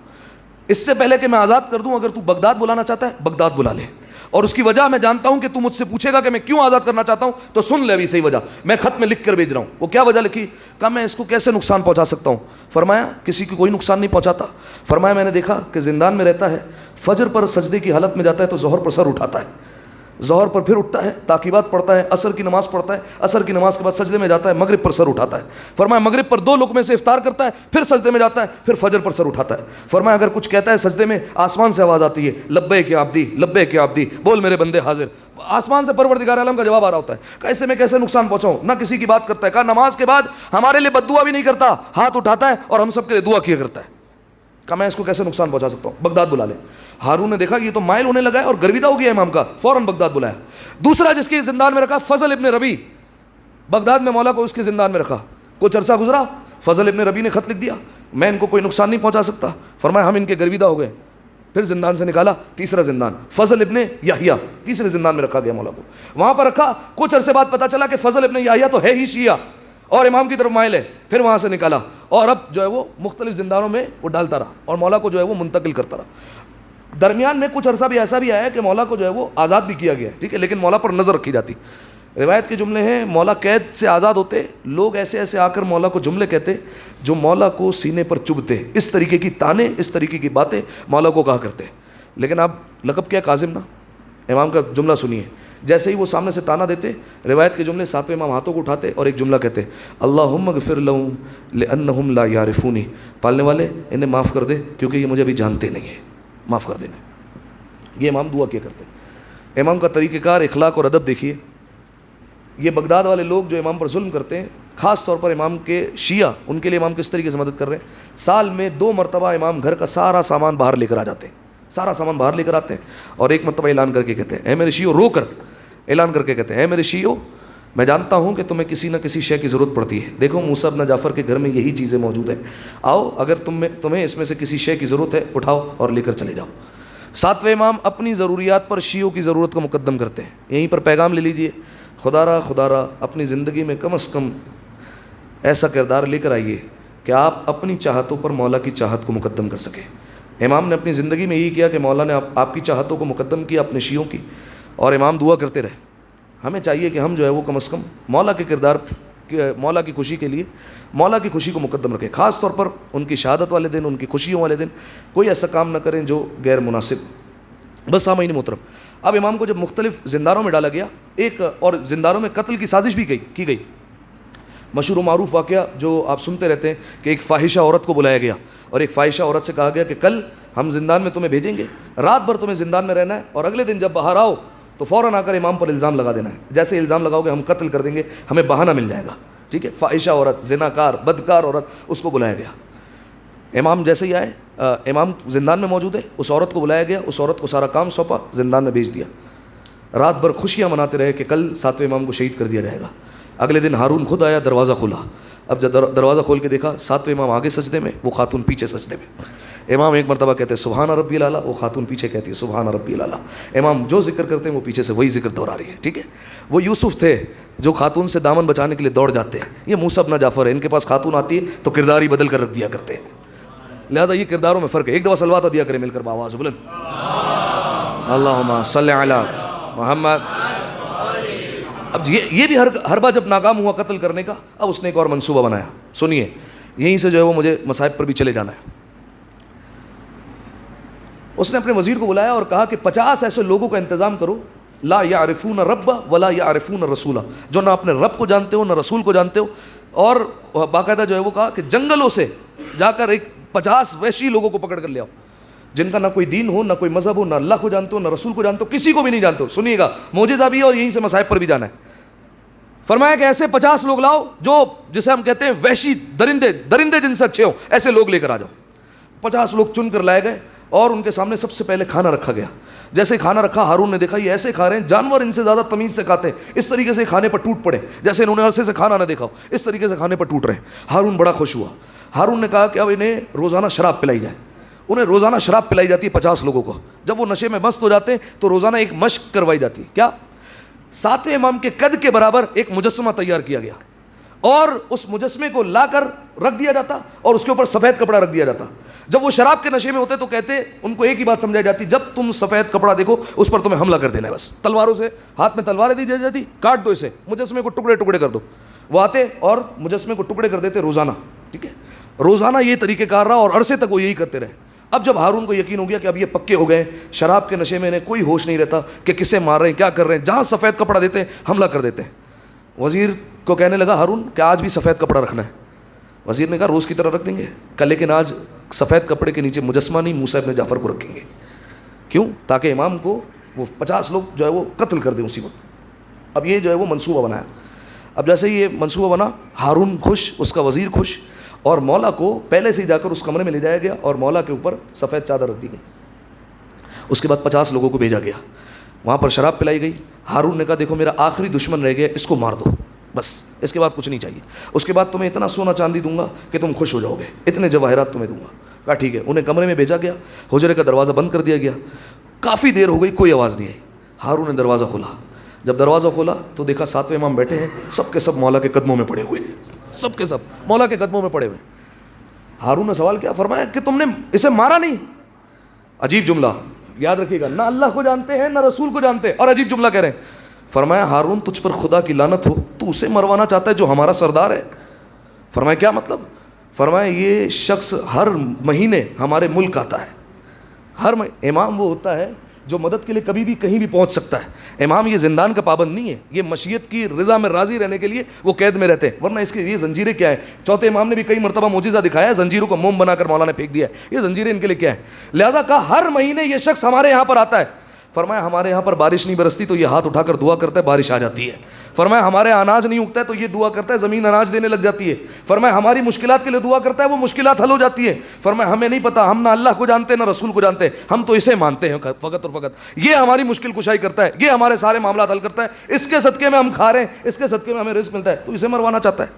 اس سے پہلے کہ میں آزاد کر دوں اگر تو بغداد بلانا چاہتا ہے بغداد بلا لے، اور اس کی وجہ میں جانتا ہوں کہ تو مجھ سے پوچھے گا کہ میں کیوں آزاد کرنا چاہتا ہوں، تو سن لے ابھی صحیح وجہ، میں خط میں لکھ کر بھیج رہا ہوں. وہ کیا وجہ لکھی؟ کہا میں اس کو کیسے نقصان پہنچا سکتا ہوں. فرمایا کسی کو کوئی نقصان نہیں پہنچاتا. فرمایا میں نے دیکھا کہ زندان میں رہتا ہے، فجر پر سجدے کی حالت میں جاتا ہے تو ظہر پر سر اٹھاتا ہے، ظہر پر پھر اٹھتا ہے، تاکیبات پڑھتا ہے، عصر کی نماز پڑھتا ہے، عصر کی نماز کے بعد سجدے میں جاتا ہے، مغرب پر سر اٹھاتا ہے. فرمایا مغرب پر 2 لقمے سے افطار کرتا ہے، پھر سجدے میں جاتا ہے، پھر فجر پر سر اٹھاتا ہے. فرمایا اگر کچھ کہتا ہے سجدے میں آسمان سے آواز آتی ہے، لبیک یا عبدی، لبیک یا عبدی، بول میرے بندے حاضر. آسمان سے پروردگار عالم کا جواب آ رہا ہوتا ہے. کیسے میں کیسے نقصان پہنچاؤں؟ نہ کسی کی بات کرتا ہے. کہا نماز کے بعد ہمارے لیے بد دعا بھی نہیں کرتا، ہاتھ اٹھاتا ہے اور ہم سب کے لیے دعا کیا کرتا ہے. کہا میں اس کو کیسے نقصان پہنچا سکتا ہوں، بغداد بلا لے. ہارون نے دیکھا یہ تو مائل ہونے لگا ہے اور گرویدہ ہو گیا امام کا، فوراً بغداد بلایا. دوسرا جس کی زندان میں رکھا فضل ابن ربی، بغداد میں مولا کو اس کے زندان میں رکھا. کچھ عرصہ گزرا، فضل ابن ربی نے خط لکھ دیا، میں ان کو کوئی نقصان نہیں پہنچا سکتا. فرمایا ہم ان کے گرویدہ ہو گئے. پھر زندان سے نکالا، تیسرا زندان فضل ابن یحییٰ، تیسرے زندان میں رکھا گیا مولا کو. وہاں پر رکھا، کچھ عرصے بعد پتہ چلا کہ فضل ابن یحییٰ تو ہے ہی شیعہ اور امام کی طرف مائل ہے. پھر وہاں سے نکالا اور اب جو ہے وہ مختلف زندانوں میں وہ ڈالتا رہا اور مولا کو جو ہے وہ منتقل کرتا رہا. درمیان میں کچھ عرصہ بھی ایسا بھی آیا ہے کہ مولا کو جو ہے وہ آزاد بھی کیا گیا ہے, ٹھیک ہے, لیکن مولا پر نظر رکھی جاتی. روایت کے جملے ہیں مولا قید سے آزاد ہوتے, لوگ ایسے ایسے آ کر مولا کو جملے کہتے جو مولا کو سینے پر چبھتے, اس طریقے کی تانے, اس طریقے کی باتیں مولا کو کہا کرتے. لیکن اب لقب کیا کاظم نا, امام کا جملہ سنیے, جیسے ہی وہ سامنے سے تانا دیتے, روایت کے جملے, ساتویں امام ہاتھوں کو اٹھاتے اور ایک جملہ کہتے, اللہم اغفر لہم لانہم لا یعرفونی, پالنے والے انہیں معاف کر دے کیونکہ یہ مجھے ابھی جانتے نہیں ہیں, معاف کر دینا. یہ امام دعا کیا کرتے. امام کا طریقہ کار, اخلاق اور ادب دیکھیے. یہ بغداد والے لوگ جو امام پر ظلم کرتے ہیں, خاص طور پر امام کے شیعہ, ان کے لیے امام کس طریقے سے مدد کر رہے ہیں. سال میں 2 مرتبہ امام گھر کا سارا سامان باہر لے کر آ جاتے ہیں, سارا سامان باہر لے کر آتے ہیں, اور ایک مرتبہ اعلان کر کے کہتے ہیں, اے میرے شیعو, رو کر اعلان کر کے کہتے ہیں, اے میرے شیعو, میں جانتا ہوں کہ تمہیں کسی نہ کسی شے کی ضرورت پڑتی ہے. دیکھو موسیٰ بن جعفر کے گھر میں یہی چیزیں موجود ہیں, آؤ اگر تمہیں اس میں سے کسی شے کی ضرورت ہے, اٹھاؤ اور لے کر چلے جاؤ. 7ویں امام اپنی ضروریات پر شیعوں کی ضرورت کو مقدم کرتے ہیں. یہیں پر پیغام لے لیجئے, خدا را اپنی زندگی میں کم از کم ایسا کردار لے کر آئیے کہ آپ اپنی چاہتوں پر مولا کی چاہت کو مقدم کر سکیں. امام نے اپنی زندگی میں یہی کیا کہ مولا نے آپ کی چاہتوں کو مقدم کیا اپنے شیعوں کی, اور امام دعا کرتے رہے. ہمیں چاہیے کہ ہم جو ہے وہ کم از کم مولا کے کردار, مولا کی خوشی کے لیے مولا کی خوشی کو مقدم رکھیں. خاص طور پر ان کی شہادت والے دن, ان کی خوشیوں والے دن کوئی ایسا کام نہ کریں جو غیر مناسب. بس سامعین محترم, اب امام کو جب مختلف زندانوں میں ڈالا گیا, ایک اور زندانوں میں قتل کی سازش بھی کی گئی. مشہور و معروف واقعہ جو آپ سنتے رہتے ہیں کہ ایک فاحشہ عورت کو بلایا گیا, اور ایک فاحشہ عورت سے کہا گیا کہ کل ہم زندان میں تمہیں بھیجیں گے, رات بھر تمہیں زندان میں رہنا ہے, اور اگلے دن جب باہر آؤ تو فوراً آ کر امام پر الزام لگا دینا ہے. جیسے الزام لگاؤ گے ہم قتل کر دیں گے, ہمیں بہانہ مل جائے گا. ٹھیک ہے, فاحشہ عورت, زناکار, بدکار عورت, اس کو بلایا گیا. امام جیسے ہی آئے, امام زندان میں موجود ہے, اس عورت کو بلایا گیا, اس عورت کو سارا کام سونپا, زندان میں بھیج دیا. رات بھر خوشیاں مناتے رہے کہ کل 7ویں امام کو شہید کر دیا جائے گا. اگلے دن ہارون خود آیا, دروازہ کھولا. اب جب دروازہ کھول کے دیکھا 7ویں امام آگے سجدے میں, وہ خاتون پیچھے سجدے میں. امام ایک مرتبہ کہتے ہیں سبحان ربی الاعلیٰ, وہ خاتون پیچھے کہتی ہے سبحان ربی الاعلیٰ. امام جو ذکر کرتے ہیں وہ پیچھے سے وہی ذکر دہرا رہی ہے. ٹھیک ہے, وہ یوسف تھے جو خاتون سے دامن بچانے کے لیے دوڑ جاتے ہیں. یہ موسیٰ بن جعفر ہے, ان کے پاس خاتون آتی ہے تو کردار ہی بدل کر رکھ دیا کرتے ہیں. لہذا یہ کرداروں میں فرق ہے. ایک دفعہ صلوات دیا کریں مل کر بآواز بلند, اللہم صلی علی محمد. اب یہ بھی ہر بار جب ناکام ہوا قتل کرنے کا, اب اس نے ایک اور منصوبہ بنایا. سنیے, یہیں سے جو ہے وہ مجھے مصائب پر بھی چلے جانا ہے. اس نے اپنے وزیر کو بلایا اور کہا کہ 50 ایسے لوگوں کا انتظام کرو, لا یعرفون رب ولا یعرفون رسولہ, جو نہ اپنے رب کو جانتے ہو نہ رسول کو جانتے ہو. اور باقاعدہ جو ہے وہ کہا کہ جنگلوں سے جا کر ایک 50 وحشی لوگوں کو پکڑ کر لے آؤ, جن کا نہ کوئی دین ہو, نہ کوئی مذہب ہو, نہ اللہ کو جانتے ہو, نہ رسول کو جانتے ہو, کسی کو بھی نہیں جانتے ہو. سنیے گا, معجزہ بھی ہے اور یہیں سے مصائب پر بھی جانا ہے. فرمایا کہ ایسے 50 لوگ لاؤ جو جسے ہم کہتے ہیں وحشی, درندے جن سے اچھے ہوں, ایسے لوگ لے کر آ جاؤ. 50 لوگ چن کر لائے گئے اور ان کے سامنے سب سے پہلے کھانا رکھا گیا. جیسے کھانا رکھا, ہارون نے دیکھا یہ ایسے کھا رہے ہیں, جانور ان سے زیادہ تمیز سے کھاتے ہیں. اس طریقے سے کھانے پر ٹوٹ پڑے, جیسے انہوں نے عرصے سے کھانا نہ دیکھا ہو, اس طریقے سے کھانے پر ٹوٹ رہے ہیں. ہارون بڑا خوش ہوا. ہارون نے کہا کہ اب انہیں روزانہ شراب پلائی جائے. انہیں روزانہ شراب پلائی جاتی ہے 50 لوگوں کو. جب وہ نشے میں مست ہو جاتے ہیں تو روزانہ ایک مشق کروائی جاتی ہے. کیا 7ویں امام کے قد کے برابر ایک مجسمہ تیار کیا گیا, اور اس مجسمے کو لا کر رکھ دیا جاتا, اور اس کے اوپر سفید کپڑا رکھ دیا جاتا. جب وہ شراب کے نشے میں ہوتے تو کہتے, ان کو ایک ہی بات سمجھائی جاتی, جب تم سفید کپڑا دیکھو اس پر تمہیں حملہ کر دینا ہے. بس تلواروں سے, ہاتھ میں تلواریں دی جاتی, کاٹ دو اسے, مجسمے کو ٹکڑے ٹکڑے کر دو. وہ آتے اور مجسمے کو ٹکڑے کر دیتے روزانہ. ٹھیک ہے, روزانہ یہ طریقہ کار رہا اور عرصے تک وہ یہی کرتے رہے. اب جب ہارون کو یقین ہو گیا کہ اب یہ پکے ہو گئے, شراب کے نشے میں انہیں کوئی ہوش نہیں رہتا کہ کسے مار رہے ہیں, کیا کر رہے ہیں, جہاں سفید کپڑا دیتے ہیں حملہ کر دیتے ہیں. وزیر کو کہنے لگا ہارون کہ آج بھی سفید کپڑا رکھنا ہے. وزیر نے کہا روز کی طرح رکھ دیں گے کل, لیکن آج سفید کپڑے کے نیچے مجسمہ نہیں موسیٰ ابن جعفر کو رکھیں گے. کیوں؟ تاکہ امام کو وہ 50 لوگ جو ہے وہ قتل کر دیں اسی وقت. اب یہ جو ہے وہ منصوبہ بنایا. اب جیسے ہی یہ منصوبہ بنا, ہارون خوش, اس کا وزیر خوش, اور مولا کو پہلے سے ہی جا کر اس کمرے میں لے جایا گیا اور مولا کے اوپر سفید چادر رکھ دی گئی. اس کے بعد 50 لوگوں کو بھیجا گیا, وہاں پر شراب پلائی گئی. ہارون نے کہا دیکھو میرا آخری دشمن رہ گیا, اس کو مار دو, بس اس کے بعد کچھ نہیں چاہیے. اس کے بعد تمہیں اتنا سونا چاندی دوں گا کہ تم خوش ہو جاؤ گے, اتنے جواہرات تمہیں دوں گا. کہا ٹھیک ہے. انہیں کمرے میں بھیجا گیا, حجرے کا دروازہ بند کر دیا گیا. کافی دیر ہو گئی, کوئی آواز نہیں آئی. ہارون نے دروازہ کھولا. جب دروازہ کھولا تو دیکھا 7ویں امام بیٹھے ہیں, سب کے سب مولا کے قدموں میں پڑے ہوئے ہیں, سب کے سب مولا کے قدموں میں پڑے ہوئے ہیں. ہارون نے سوال کیا, فرمایا کہ تم نے اسے مارا نہیں. عجیب جملہ, یاد رکھیے گا, نہ اللہ کو جانتے ہیں نہ رسول کو جانتے. اور عجیب جملہ کہہ رہے ہیں, فرمایا ہارون تجھ پر خدا کی لعنت ہو, تو اسے مروانا چاہتا ہے جو ہمارا سردار ہے. فرمایا کیا مطلب؟ فرمایا یہ شخص ہر مہینے ہمارے ملک آتا ہے, ہر امام وہ ہوتا ہے جو مدد کے لیے کبھی بھی کہیں بھی پہنچ سکتا ہے. امام یہ زندان کا پابند نہیں ہے, یہ مشیت کی رضا میں راضی رہنے کے لیے وہ قید میں رہتے ہیں, ورنہ اس کی یہ زنجیریں کیا ہے. چوتھے امام نے بھی کئی مرتبہ معجزہ دکھایا ہے, زنجیروں کو موم بنا کر مولا نے پھینک دیا ہے, یہ زنجیریں ان کے لیے کیا ہے. لہذا کہا ہر مہینے یہ شخص ہمارے یہاں پر آتا ہے. فرمایا ہمارے یہاں پر بارش نہیں برستی تو یہ ہاتھ اٹھا کر دعا کرتا ہے, بارش آ جاتی ہے. فرمایا ہمارے اناج نہیں اگتا ہے تو یہ دعا کرتا ہے, زمین اناج دینے لگ جاتی ہے. فرمایا ہماری مشکلات کے لیے دعا کرتا ہے, وہ مشکلات حل ہو جاتی ہے. فرمایا ہمیں نہیں پتا, ہم نہ اللہ کو جانتے نہ رسول کو جانتے, ہم تو اسے مانتے ہیں فقط اور فقط. یہ ہماری مشکل کشائی کرتا ہے, یہ ہمارے سارے معاملات حل کرتا ہے, اس کے صدقے میں ہم کھا رہے ہیں, اس کے صدقے میں ہمیں رزق ملتا ہے, تو اسے مروانا چاہتا ہے.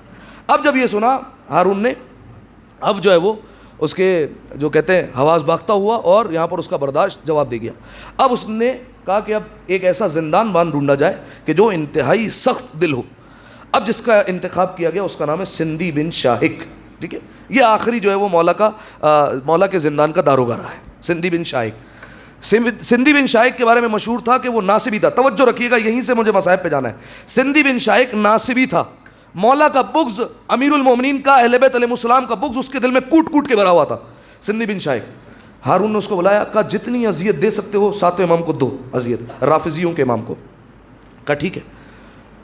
اب جب یہ سنا ہارون نے, اب جو ہے وہ اس کے جو کہتے ہیں حواس باختہ ہوا اور یہاں پر اس کا برداشت جواب دے گیا. اب اس نے کہا کہ اب ایک ایسا زندان بان ڈھونڈا جائے کہ جو انتہائی سخت دل ہو. اب جس کا انتخاب کیا گیا اس کا نام ہے سندھی بن شاہک. ٹھیک ہے, یہ آخری جو ہے وہ مولا کے زندان کا داروغہ رہا ہے, سندھی بن شاہک. سندھی بن شاہک کے بارے میں مشہور تھا کہ وہ ناصبی تھا. توجہ رکھیے گا, یہیں سے مجھے مصائب پہ جانا ہے. سندھی بن شاہک ناصبی تھا. مولا کا بغض, امیر المومنین کا, اہل بیت علیہ السلام کا بغض اس کے دل میں کوٹ کوٹ کے بھرا ہوا تھا. سندھی بن شاہک, ہارون نے اس کو بلایا, کہا جتنی اذیت دے سکتے ہو ساتویں امام کو دو اذیت, رافضیوں کے امام کو. کہا ٹھیک ہے.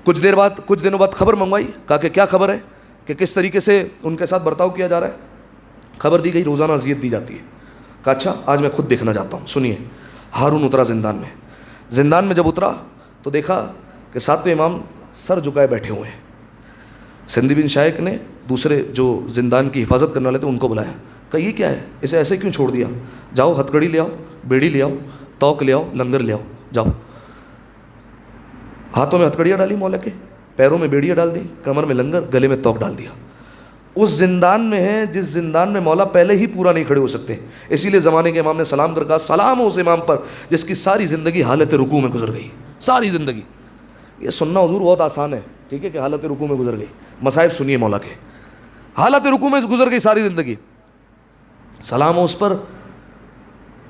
کچھ دنوں بعد خبر منگوائی, کہا کہ کیا خبر ہے, کہ کس طریقے سے ان کے ساتھ برتاؤ کیا جا رہا ہے. خبر دی گئی روزانہ اذیت دی جاتی ہے. کہا اچھا آج میں خود دیکھنا چاہتا ہوں. سنیے, ہارون اترا زندان میں. زندان میں جب اترا تو دیکھا کہ ساتویں امام سر جھکائے بیٹھے ہوئے ہیں. سندھی بن شاہک نے دوسرے جو زندان کی حفاظت کرنے والے تھے ان کو بلایا, کہا یہ کیا ہے, اسے ایسے کیوں چھوڑ دیا, جاؤ ہتھکڑی لے آؤ, بیڑی لے آؤ, توق لے آؤ, لنگر لے آؤ, جاؤ. ہاتھوں میں ہتھکڑیاں ڈالی مولا کے, پیروں میں بیڑیاں ڈال دی, کمر میں لنگر, گلے میں توق ڈال دیا. اس زندان میں ہے جس زندان میں مولا پہلے ہی پورا نہیں کھڑے ہو سکتے. اسی لیے زمانے کے امام نے سلام کر کہا سلام ہو اس امام پر جس کی ساری زندگی حالت رکوع میں گزر گئی, ساری زندگی. یہ سننا حضور بہت آسان ہے, ٹھیک ہے, کہ حالت رکوع میں گزر گئی. مصائب سنیے مولا کے, حالت رکوع میں گزر گئی ساری زندگی. سلام ہو اس پر,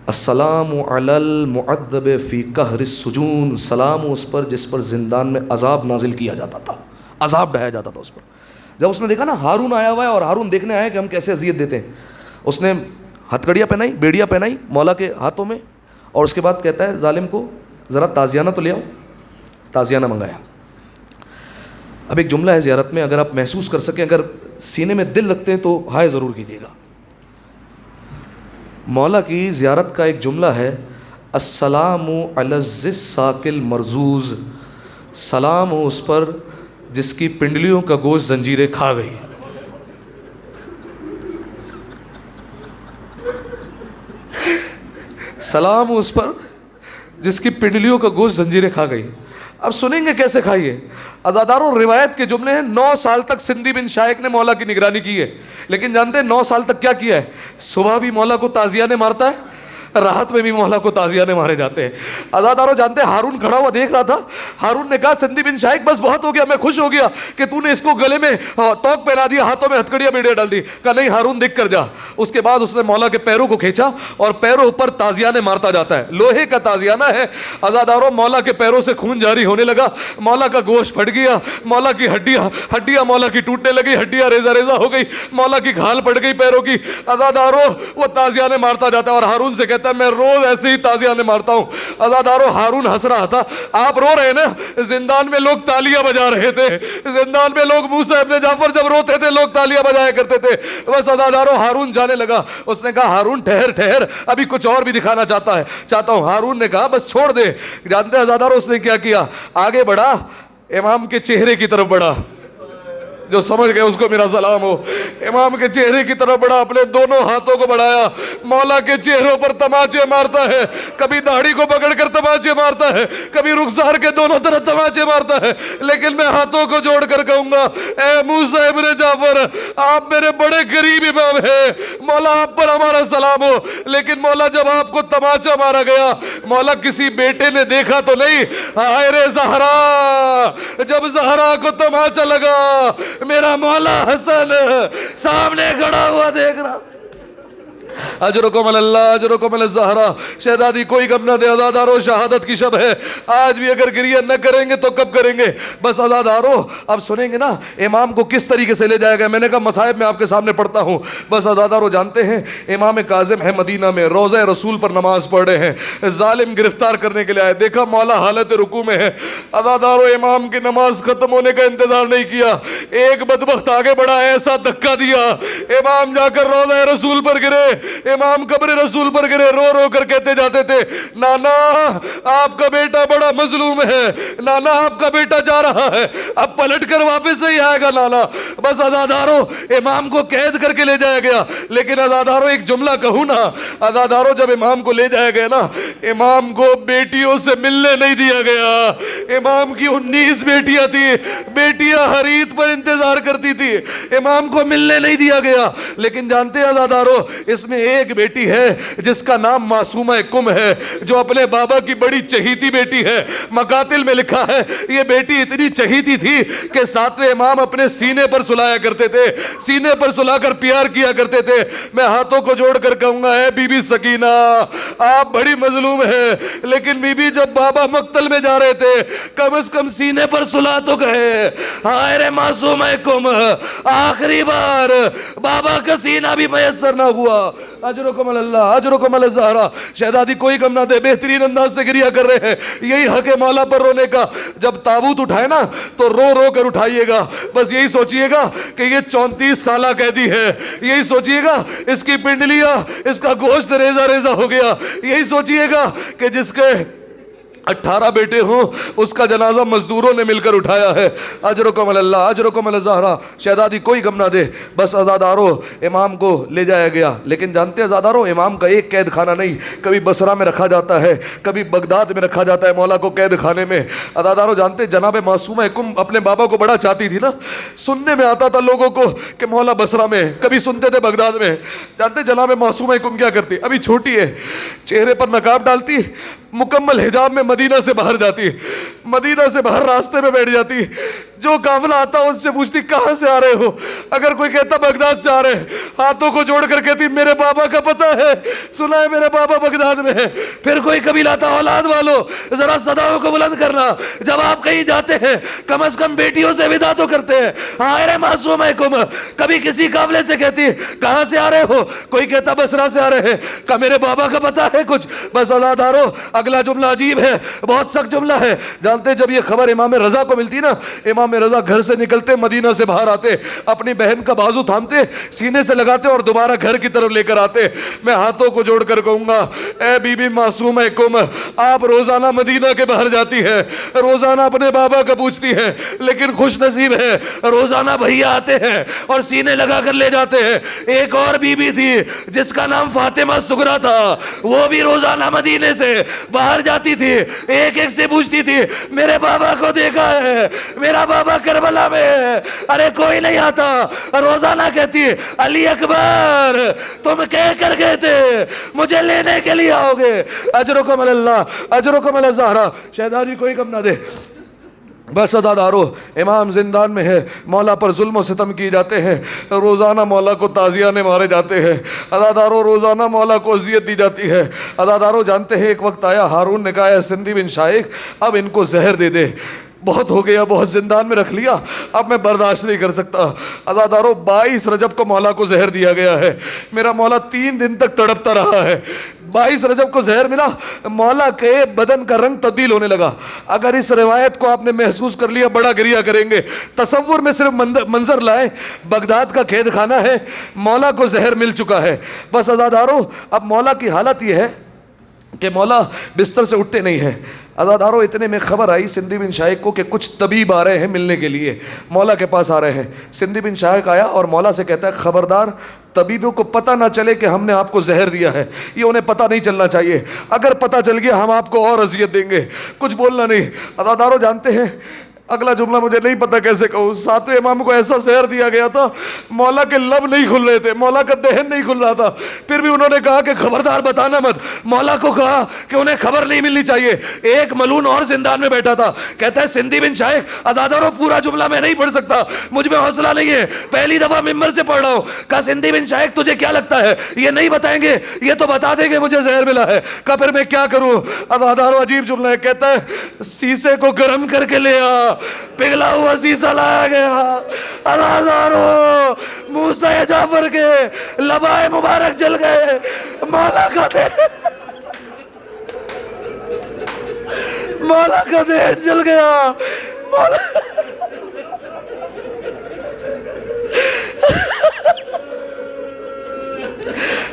السلام علی المعذب فی قہر السجون, سلام ہو اس پر جس پر زندان میں عذاب نازل کیا جاتا تھا, عذاب ڈھایا جاتا تھا اس پر. جب اس نے دیکھا نا ہارون آیا ہوا ہے اور ہارون دیکھنے آیا کہ ہم کیسے اذیت دیتے ہیں, اس نے ہتھکڑیاں پہنائی, بیڑیاں پہنائی مولا کے ہاتھوں میں, اور اس کے بعد کہتا ہے ظالم کو ذرا تازیانہ تو لے آؤ. تازیانہ منگایا. اب ایک جملہ ہے زیارت میں, اگر آپ محسوس کر سکیں, اگر سینے میں دل رکھتے ہیں تو ہائے ضرور کیجیے گا. مولا کی زیارت کا ایک جملہ ہے, السلام علی الساق المرزوز, سلام ہو اس پر جس کی پنڈلیوں کا گوشت زنجیریں کھا گئی. سلام ہو اس پر جس کی پنڈلیوں کا گوشت زنجیریں کھا گئی. اب سنیں گے کیسے کھائیے. عزاداروں روایت کے جملے ہیں, 9 سال تک سندھی بن شاہک نے مولا کی نگرانی کی ہے, لیکن جانتے ہیں 9 سال تک کیا کیا ہے؟ صبح بھی مولا کو تازیانے مارتا ہے, راحت میں بھی مولا کو تازیانے مارے جاتے ہیں. عزاداروں جانتے ہیں ہارون کھڑا ہوا دیکھ رہا تھا. ہارون نے کہا سندھی بن شاہک بس بہت ہو گیا, میں خوش ہو گیا کہ تو نے اس کو گلے میں توق پہنا دیا, ہاتھوں میں ہتھکڑیاں بیڑیاں ڈال دی. کہا نہیں ہارون دیکھ کر جا. اس کے بعد اس نے مولا کے پیروں کو کھینچا اور پیروں پر تازیانے مارتا جاتا ہے, لوہے کا تازیانہ ہے. عزاداروں مولا کے پیروں سے خون جاری ہونے لگا, مولا کا گوشت پھٹ گیا, مولا کی ہڈیاں مولا کی ٹوٹنے لگی, ہڈیاں ریزہ ریزہ ہو گئی, مولا کی کھال پڑ گئی پیروں کی. عزاداروں وہ تازیانے مارتا جاتا ہے اور ہارون سے کہتا ہے میں روز ایسے ہی تازیانے مارتا ہوں. عزاداروں ہارون ہنس رہا تھا. آپ رو رہے نا, زندان میں لوگ تالیاں بجا رہے تھے, زندان میں لوگ موسیٰ ابن جعفر جب روتے تھے لوگ تالیاں بجایا کرتے تھے. بس عزاداروں ہارون جانے لگا. اس نے کہا ہارون ٹھہر, ابھی کچھ اور بھی دکھانا چاہتا ہوں. ہارون نے کہا بس چھوڑ دے. جانتے ہیں عزاداروں اس نے کیا کیا؟ آگے بڑھا, امام کے چہرے کی طرف بڑھا. جو سمجھ گئے اس کو میرا سلام ہو. امام کے چہرے کی طرف بڑھا, اپنے دونوں ہاتھوں کو بڑھایا, مولا کے چہروں پر تماچے مارتا ہے, کبھی داڑھی کو پکڑ کر تماچے مارتا ہے, کبھی رخسار کے دونوں طرف تماچے مارتا ہے. لیکن میں ہاتھوں کو جوڑ کر کہوں گا اے موسیٰ ابن جعفر, آپ میرے بڑے قریب امام ہیں, مولا آپ پر ہمارا سلام ہو. لیکن مولا جب آپ کو تماچا مارا گیا, مولا کسی بیٹے نے دیکھا تو نہیں؟ ہائے رے زہرا, جب زہرا کو تماچا لگا, میرا مولا حسن سامنے کھڑا ہوا دیکھ رہا. اجرکم اللہ اجرکم الزہرا. شہزادی کوئی غم نہ دے عزادارو، شہادت کی شب ہے. آج بھی اگر گریہ نہ کریں گے تو کب کریں گے؟ بس عزادارو اب سنیں گے نا امام کو کس طریقے سے لے جائے گا. میں نے کہا مصائب میں آپ کے سامنے پڑھتا ہوں. بس عزادارو جانتے ہیں امام کاظم ہے مدینہ میں، روضہ رسول پر نماز پڑھ رہے ہیں، ظالم گرفتار کرنے کے لیے آئے. دیکھا مولا حالت رکوع میں ہے. عزادارو امام کی نماز ختم ہونے کا انتظار نہیں کیا، ایک بدبخت آگے بڑھا، ایسا دھکا دیا امام جا کر روضہ رسول پر گرے. امام قبر رسول پر گرے، رو رو کر کہتے جاتے تھے نانا آپ کا بیٹا بڑا مظلوم ہے، نانا آپ کا بیٹا جا رہا ہے، اب پلٹ کر واپس ہی آئے گا نانا. بس عزادارو امام کو قید کر کے لے جایا گیا. لیکن عزادارو ایک جملہ کہوں نا، عزادارو جب امام کو لے جایا گیا نا، امام کو بیٹیوں سے ملنے نہیں دیا گیا. امام کی 19 بیٹیاں تھی، بیٹیاں حریت پر انتظار کرتی تھی، امام کو ملنے نہیں دیا گیا. لیکن جانتے ہیں عزادارو اس میں ایک بیٹی ہے جس کا نام معصومہ کم ہے، جو اپنے بابا کی بڑی چہیتی بیٹی ہے. مقاتل میں لکھا ہے یہ بیٹی اتنی چہیتی تھی کہ ساتویں امام اپنے سینے پر سلایا کرتے تھے، سینے پر سلا کر پیار کیا کرتے تھے. میں ہاتھوں کو جوڑ کر کہوں گا اے بی بی سکینہ آپ بڑی مظلوم ہے، لیکن بی بی جب بابا مقتل میں جا رہے تھے کم از کم سینے پر سلا تو گئے. ہائے رے معصومہ کم، آخری بار بابا کا سینہ بھی میسر نہ ہوا. اجرکم اللہ اجرکم الزہرا. شہزادی کوئی غم نہ دے، بہترین انداز سے گریہ کر رہے ہیں. یہی حق ہے مولا پر رونے کا. جب تابوت اٹھائے نا تو رو رو کر اٹھائیے گا. بس یہی سوچئے گا کہ یہ 34 سالہ قیدی ہے، یہی سوچئے گا اس کی پنڈلیاں، اس کا گوشت ریزہ ریزہ ہو گیا. یہی سوچئے گا کہ جس کے 18 بیٹے ہوں اس کا جنازہ مزدوروں نے مل کر اٹھایا ہے. اجرکم اللہ اجرکم الزہرا. شہزادی کوئی غم نہ دے. بس عزادارو امام کو لے جایا گیا. لیکن جانتے ہیں عزادارو امام کا ایک قید خانہ نہیں، کبھی بصرہ میں رکھا جاتا ہے، کبھی بغداد میں رکھا جاتا ہے مولا کو قید خانے میں. عزادارو جانتے ہیں جناب معصومہ کم اپنے بابا کو بڑا چاہتی تھی نا. سننے میں آتا تھا لوگوں کو کہ مولا بصرہ میں، کبھی سنتے تھے بغداد میں. جانتے جناب معصومہ کم کیا کرتی؟ ابھی چھوٹی ہے، چہرے پر نقاب ڈالتی، مکمل حجاب میں مدینہ سے باہر جاتی، مدینہ سے باہر راستے میں بیٹھ جاتی. جو قافلہ آتا ان سے پوچھتی کہاں سے آ رہے ہو؟ اگر کوئی کہتا بغداد سے آ رہے، ہاتھوں کو جوڑ کر کہتی میرے بابا کا پتہ ہے، سنا ہے میرے بابا بغداد میں ہے. پھر کوئی قبیلہ تھا اولاد والو ذرا صداؤں کو بلند کرنا، جب آپ کہیں جاتے ہیں کم از کم بیٹیوں سے ودا تو کرتے ہیں. ہائے رے معصومہ کم. کبھی کسی قافلے سے کہتی کہاں سے آ رہے ہو، کوئی کہتا بصرہ سے آ رہے ہیں، کہ میرے بابا کا پتہ ہے کچھ. بس عزادارو اگلا جملہ عجیب ہے، بہت سخت جملہ ہے. جانتے جب یہ خبر امام رضا کو ملتی نا، امام رضا گھر سے نکلتے مدینہ سے باہر آتے، اپنی بہن کا بازو تھامتے، سینے سے لگاتے اور دوبارہ گھر کی طرف لے کر آتے. میں ہاتھوں کو جوڑ کر کہوں گا اے بی بی معصومہ کم، آپ روزانہ مدینہ کے باہر جاتی ہے، روزانہ اپنے بابا کا پوچھتی ہے، لیکن خوش نصیب ہے روزانہ بھیا آتے ہیں اور سینے لگا کر لے جاتے ہیں. ایک اور بی بی تھی جس کا نام فاطمہ صغریٰ تھا، وہ بھی روزانہ مدینے سے باہر جاتی تھی، ایک ایک سے پوچھتی تھی میرے بابا کو دیکھا ہے، میرا بابا کربلا میں ہے. ارے کوئی نہیں آتا. روزانہ کہتی علی اکبر تم کہہ کر گئے تھے مجھے لینے کے لیے آؤ گے. اجرکم اللہ اجرکم الزہرا. شہزادی کوئی غم نہ دے. بس عزادارو امام زندان میں ہے، مولا پر ظلم و ستم کی جاتے ہیں، روزانہ مولا کو تازیانے مارے جاتے ہیں. عزادارو روزانہ مولا کو اذیت دی جاتی ہے. عزادارو جانتے ہیں ایک وقت آیا، ہارون نے کہا سندھی بن شائق اب ان کو زہر دے دے، بہت ہو گیا، بہت زندان میں رکھ لیا، اب میں برداشت نہیں کر سکتا. عزادارو 22 رجب کو مولا کو زہر دیا گیا ہے. میرا مولا 3 دن تک تڑپتا رہا ہے. 22 رجب کو زہر ملا، مولا کے بدن کا رنگ تبدیل ہونے لگا. اگر اس روایت کو آپ نے محسوس کر لیا بڑا گریہ کریں گے. تصور میں صرف منظر لائیں، بغداد کا قید خانہ ہے، مولا کو زہر مل چکا ہے. بس عزادارو اب مولا کی حالت یہ ہے کہ مولا بستر سے اٹھتے نہیں ہیں. عزادارو اتنے میں خبر آئی سندھی بن شائق کو کہ کچھ طبیب آ رہے ہیں ملنے کے لیے، مولا کے پاس آ رہے ہیں. سندھی بن شائق آیا اور مولا سے کہتا ہے خبردار طبیبوں کو پتہ نہ چلے کہ ہم نے آپ کو زہر دیا ہے، یہ انہیں پتہ نہیں چلنا چاہیے، اگر پتہ چل گیا ہم آپ کو اور اذیت دیں گے، کچھ بولنا نہیں. عزادارو جانتے ہیں اگلا جملہ مجھے نہیں پتہ کیسے کہوں. ساتویں امام کو ایسا زہر دیا گیا تھا, مولا کے لب نہیں کھل رہے تھے, مولا کا دہن نہیں کھل رہا تھا, پھر بھی انہوں نے کہا کہ خبردار بتانا مت. مولا کو کہا کہ انہیں خبر نہیں ملنی چاہیے. ایک ملون اور زندان میں بیٹھا تھا, کہتا ہے سندھی بن شائخ عزادارو پورا جملہ میں نہیں پڑھ سکتا, مجھ میں حوصلہ نہیں ہے, پہلی دفعہ ممبر سے پڑھ رہا ہوں. کہا سندھی بن شائخ تجھے کیا لگتا ہے یہ نہیں بتائیں گے, یہ تو بتا دیں گے مجھے زہر ملا ہے. کہا پھر میں کیا کروں. عزادارو عجیب جملہ ہے, کہتا ہے سیسے کو گرم کر کے لے آ. پگھلا ہوا سیسا لایا گیا. عزادارو موسیٰ جعفر کے لبائے مبارک جل گئے. مولا کا دہن جل گیا.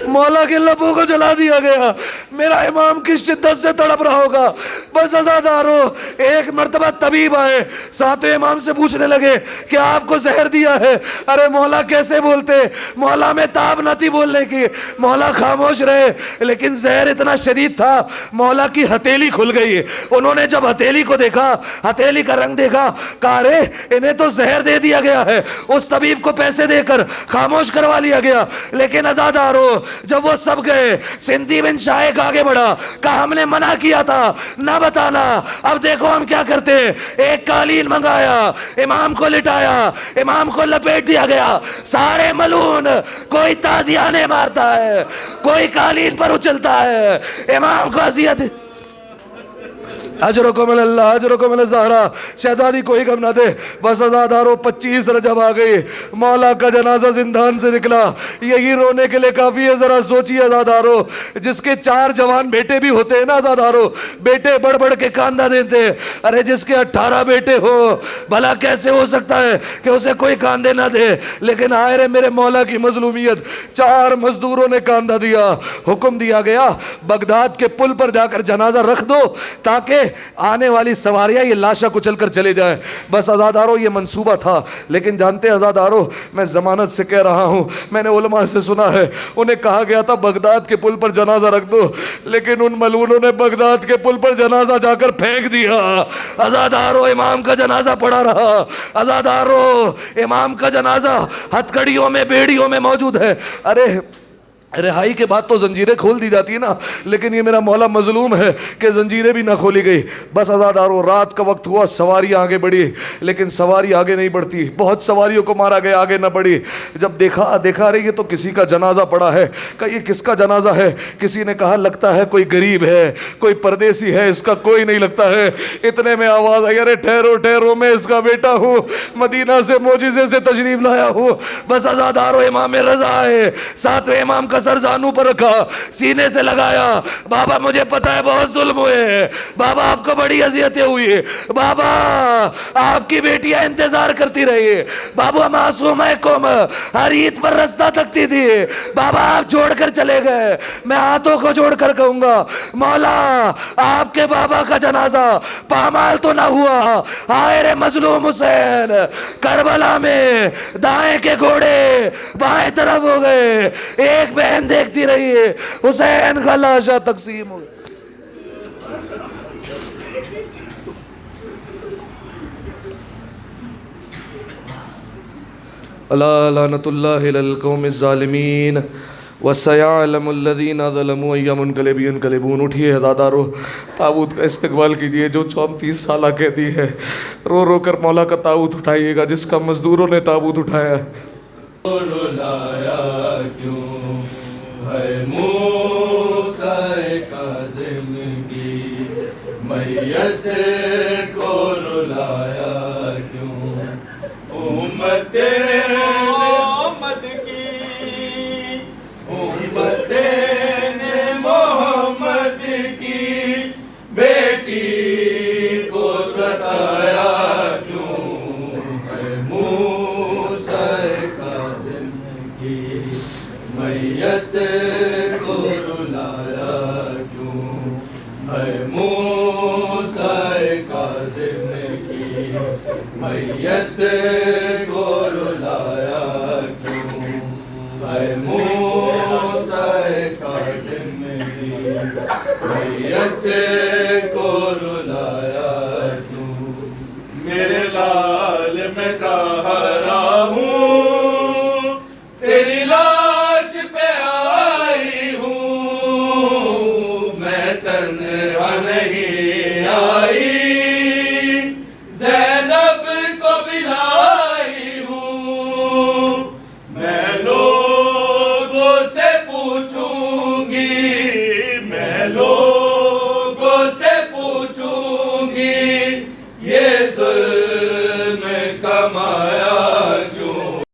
مولا کے لبوں کو جلا دیا گیا. میرا امام کس شدت سے تڑپ رہا ہوگا. بس عزادارو ایک مرتبہ طبیب آئے, ساتویں امام سے پوچھنے لگے کہ آپ کو زہر دیا ہے. ارے مولا کیسے بولتے, مولا میں تاب نہ تھی بولنے کی. مولا خاموش رہے, لیکن زہر اتنا شدید تھا مولا کی ہتھیلی کھل گئی. انہوں نے جب ہتھیلی کو دیکھا, ہتھیلی کا رنگ دیکھا, کہا رے انہیں تو زہر دے دیا گیا ہے. اس طبیب کو پیسے دے کر خاموش کروا لیا گیا. لیکن عزادارو جب وہ سب گئے, سندھی بن شائخ آگے بڑھا, کہا ہم نے منع کیا تھا نہ بتانا, اب دیکھو ہم کیا کرتے. ایک قالین منگایا, امام کو لٹایا, امام کو لپیٹ دیا گیا. سارے ملون, کوئی تازیانے مارتا ہے, کوئی قالین پر اچلتا ہے, امام کو اذیت. اجرکم اللہ, اجرکم الزہرا. شہزادی کوئی غم نہ دے. بس عزادارو 25 رجب آ گئی, مولا کا جنازہ زندان سے نکلا. یہی رونے کے لیے کافی ہے. ذرا سوچیے عزادارو, جس کے 4 جوان بیٹے بھی ہوتے ہیں نا عزادارو, بیٹے بڑھ بڑھ کے کاندھا دیتے. ارے جس کے 18 بیٹے ہو, بھلا کیسے ہو سکتا ہے کہ اسے کوئی کاندھے نہ دے. لیکن آئے رے میرے مولا کی مظلومیت, 4 مزدوروں نے کاندھا دیا. حکم دیا گیا بغداد کے پل پر جا کر جنازہ رکھ دو تاکہ آنے والی سواریاں یہ لاشا کچل کر چلے جائیں. بس عزادارو یہ منصوبہ تھا. لیکن جانتے عزادارو, میں ضمانت سے کہہ رہا ہوں, میں نے علماء سے سنا ہے, انہیں کہا گیا تھا بغداد کے پل پر جنازہ رکھ دو, لیکن ان ملونوں نے بغداد کے پل پر جنازہ جا کر پھینک دیا. عزادارو امام کا جنازہ پڑا رہا. عزادارو امام کا جنازہ ہتھکڑیوں میں, بیڑیوں میں موجود ہے. ارے رہائی کے بعد تو زنجیریں کھول دی جاتی ہیں نا, لیکن یہ میرا مولا مظلوم ہے کہ زنجیریں بھی نہ کھولی گئی. بس عزادارو رات کا وقت ہوا, سواری آگے بڑھی, لیکن سواری آگے نہیں بڑھتی. بہت سواریوں کو مارا گیا, آگے نہ بڑھی. جب دیکھا رہی یہ تو کسی کا جنازہ پڑا ہے. کہ یہ کس کا جنازہ ہے؟ کسی نے کہا لگتا ہے کوئی غریب ہے, کوئی پردیسی ہے, اس کا کوئی نہیں لگتا ہے. اتنے میں آواز آئی, ارے ٹھہرو ٹھہرو, میں اس کا بیٹا ہوں, مدینہ سے معجزے سے تشریف لایا ہوں. بس عزادارو امام رضا ہے, ساتویں امام کا سر زانو پر رکھا, سینے سے لگایا. بابا مجھے پتا ہے بہت ظلم ہوئے ہیں, بابا آپ کو بڑی اذیتیں ہوئی ہیں, بابا آپ کی بیٹیاں انتظار کرتی رہی, بابا معصومہ قوم ہر عید پر رستہ تکتی تھی, بابا آپ چھوڑ کر چلے گئے. میں ہاتھوں کو جوڑ کر کہوں گا مولا آپ کے بابا کا جنازہ پامال تو نہ ہوا. آئے رے مظلوم حسین, کربلا میں دائیں کے گھوڑے بائیں طرف ہو گئے, ایک بہن دیکھتی رہی ہے, حسین کا لاشا تقسیم ہو گیا. الا لعنت اللہ علی القوم الظالمین وسيعلم الذين ظلموا أي منقلب ينقلبون. اٹھیے عزادارو, تابوت کا استقبال کیجیے. جو 34 سالہ قیدی ہے, رو رو کر مولا کا تابوت اٹھائیے گا, جس کا مزدوروں نے تابوت اٹھایا ہے. رلایا کیوں ہے موسیٰ کاظم کی میت کو رلایا کیوں, امت محمد کی, امت نے محمد کی بیٹی کو ستایا کیوں ہے موسیٰ کاظم کی میت کو رلایا کیوں ہے موسیٰ کاظم کی میت کو رلایا کیوں ہے موسیٰ کاظم کی میت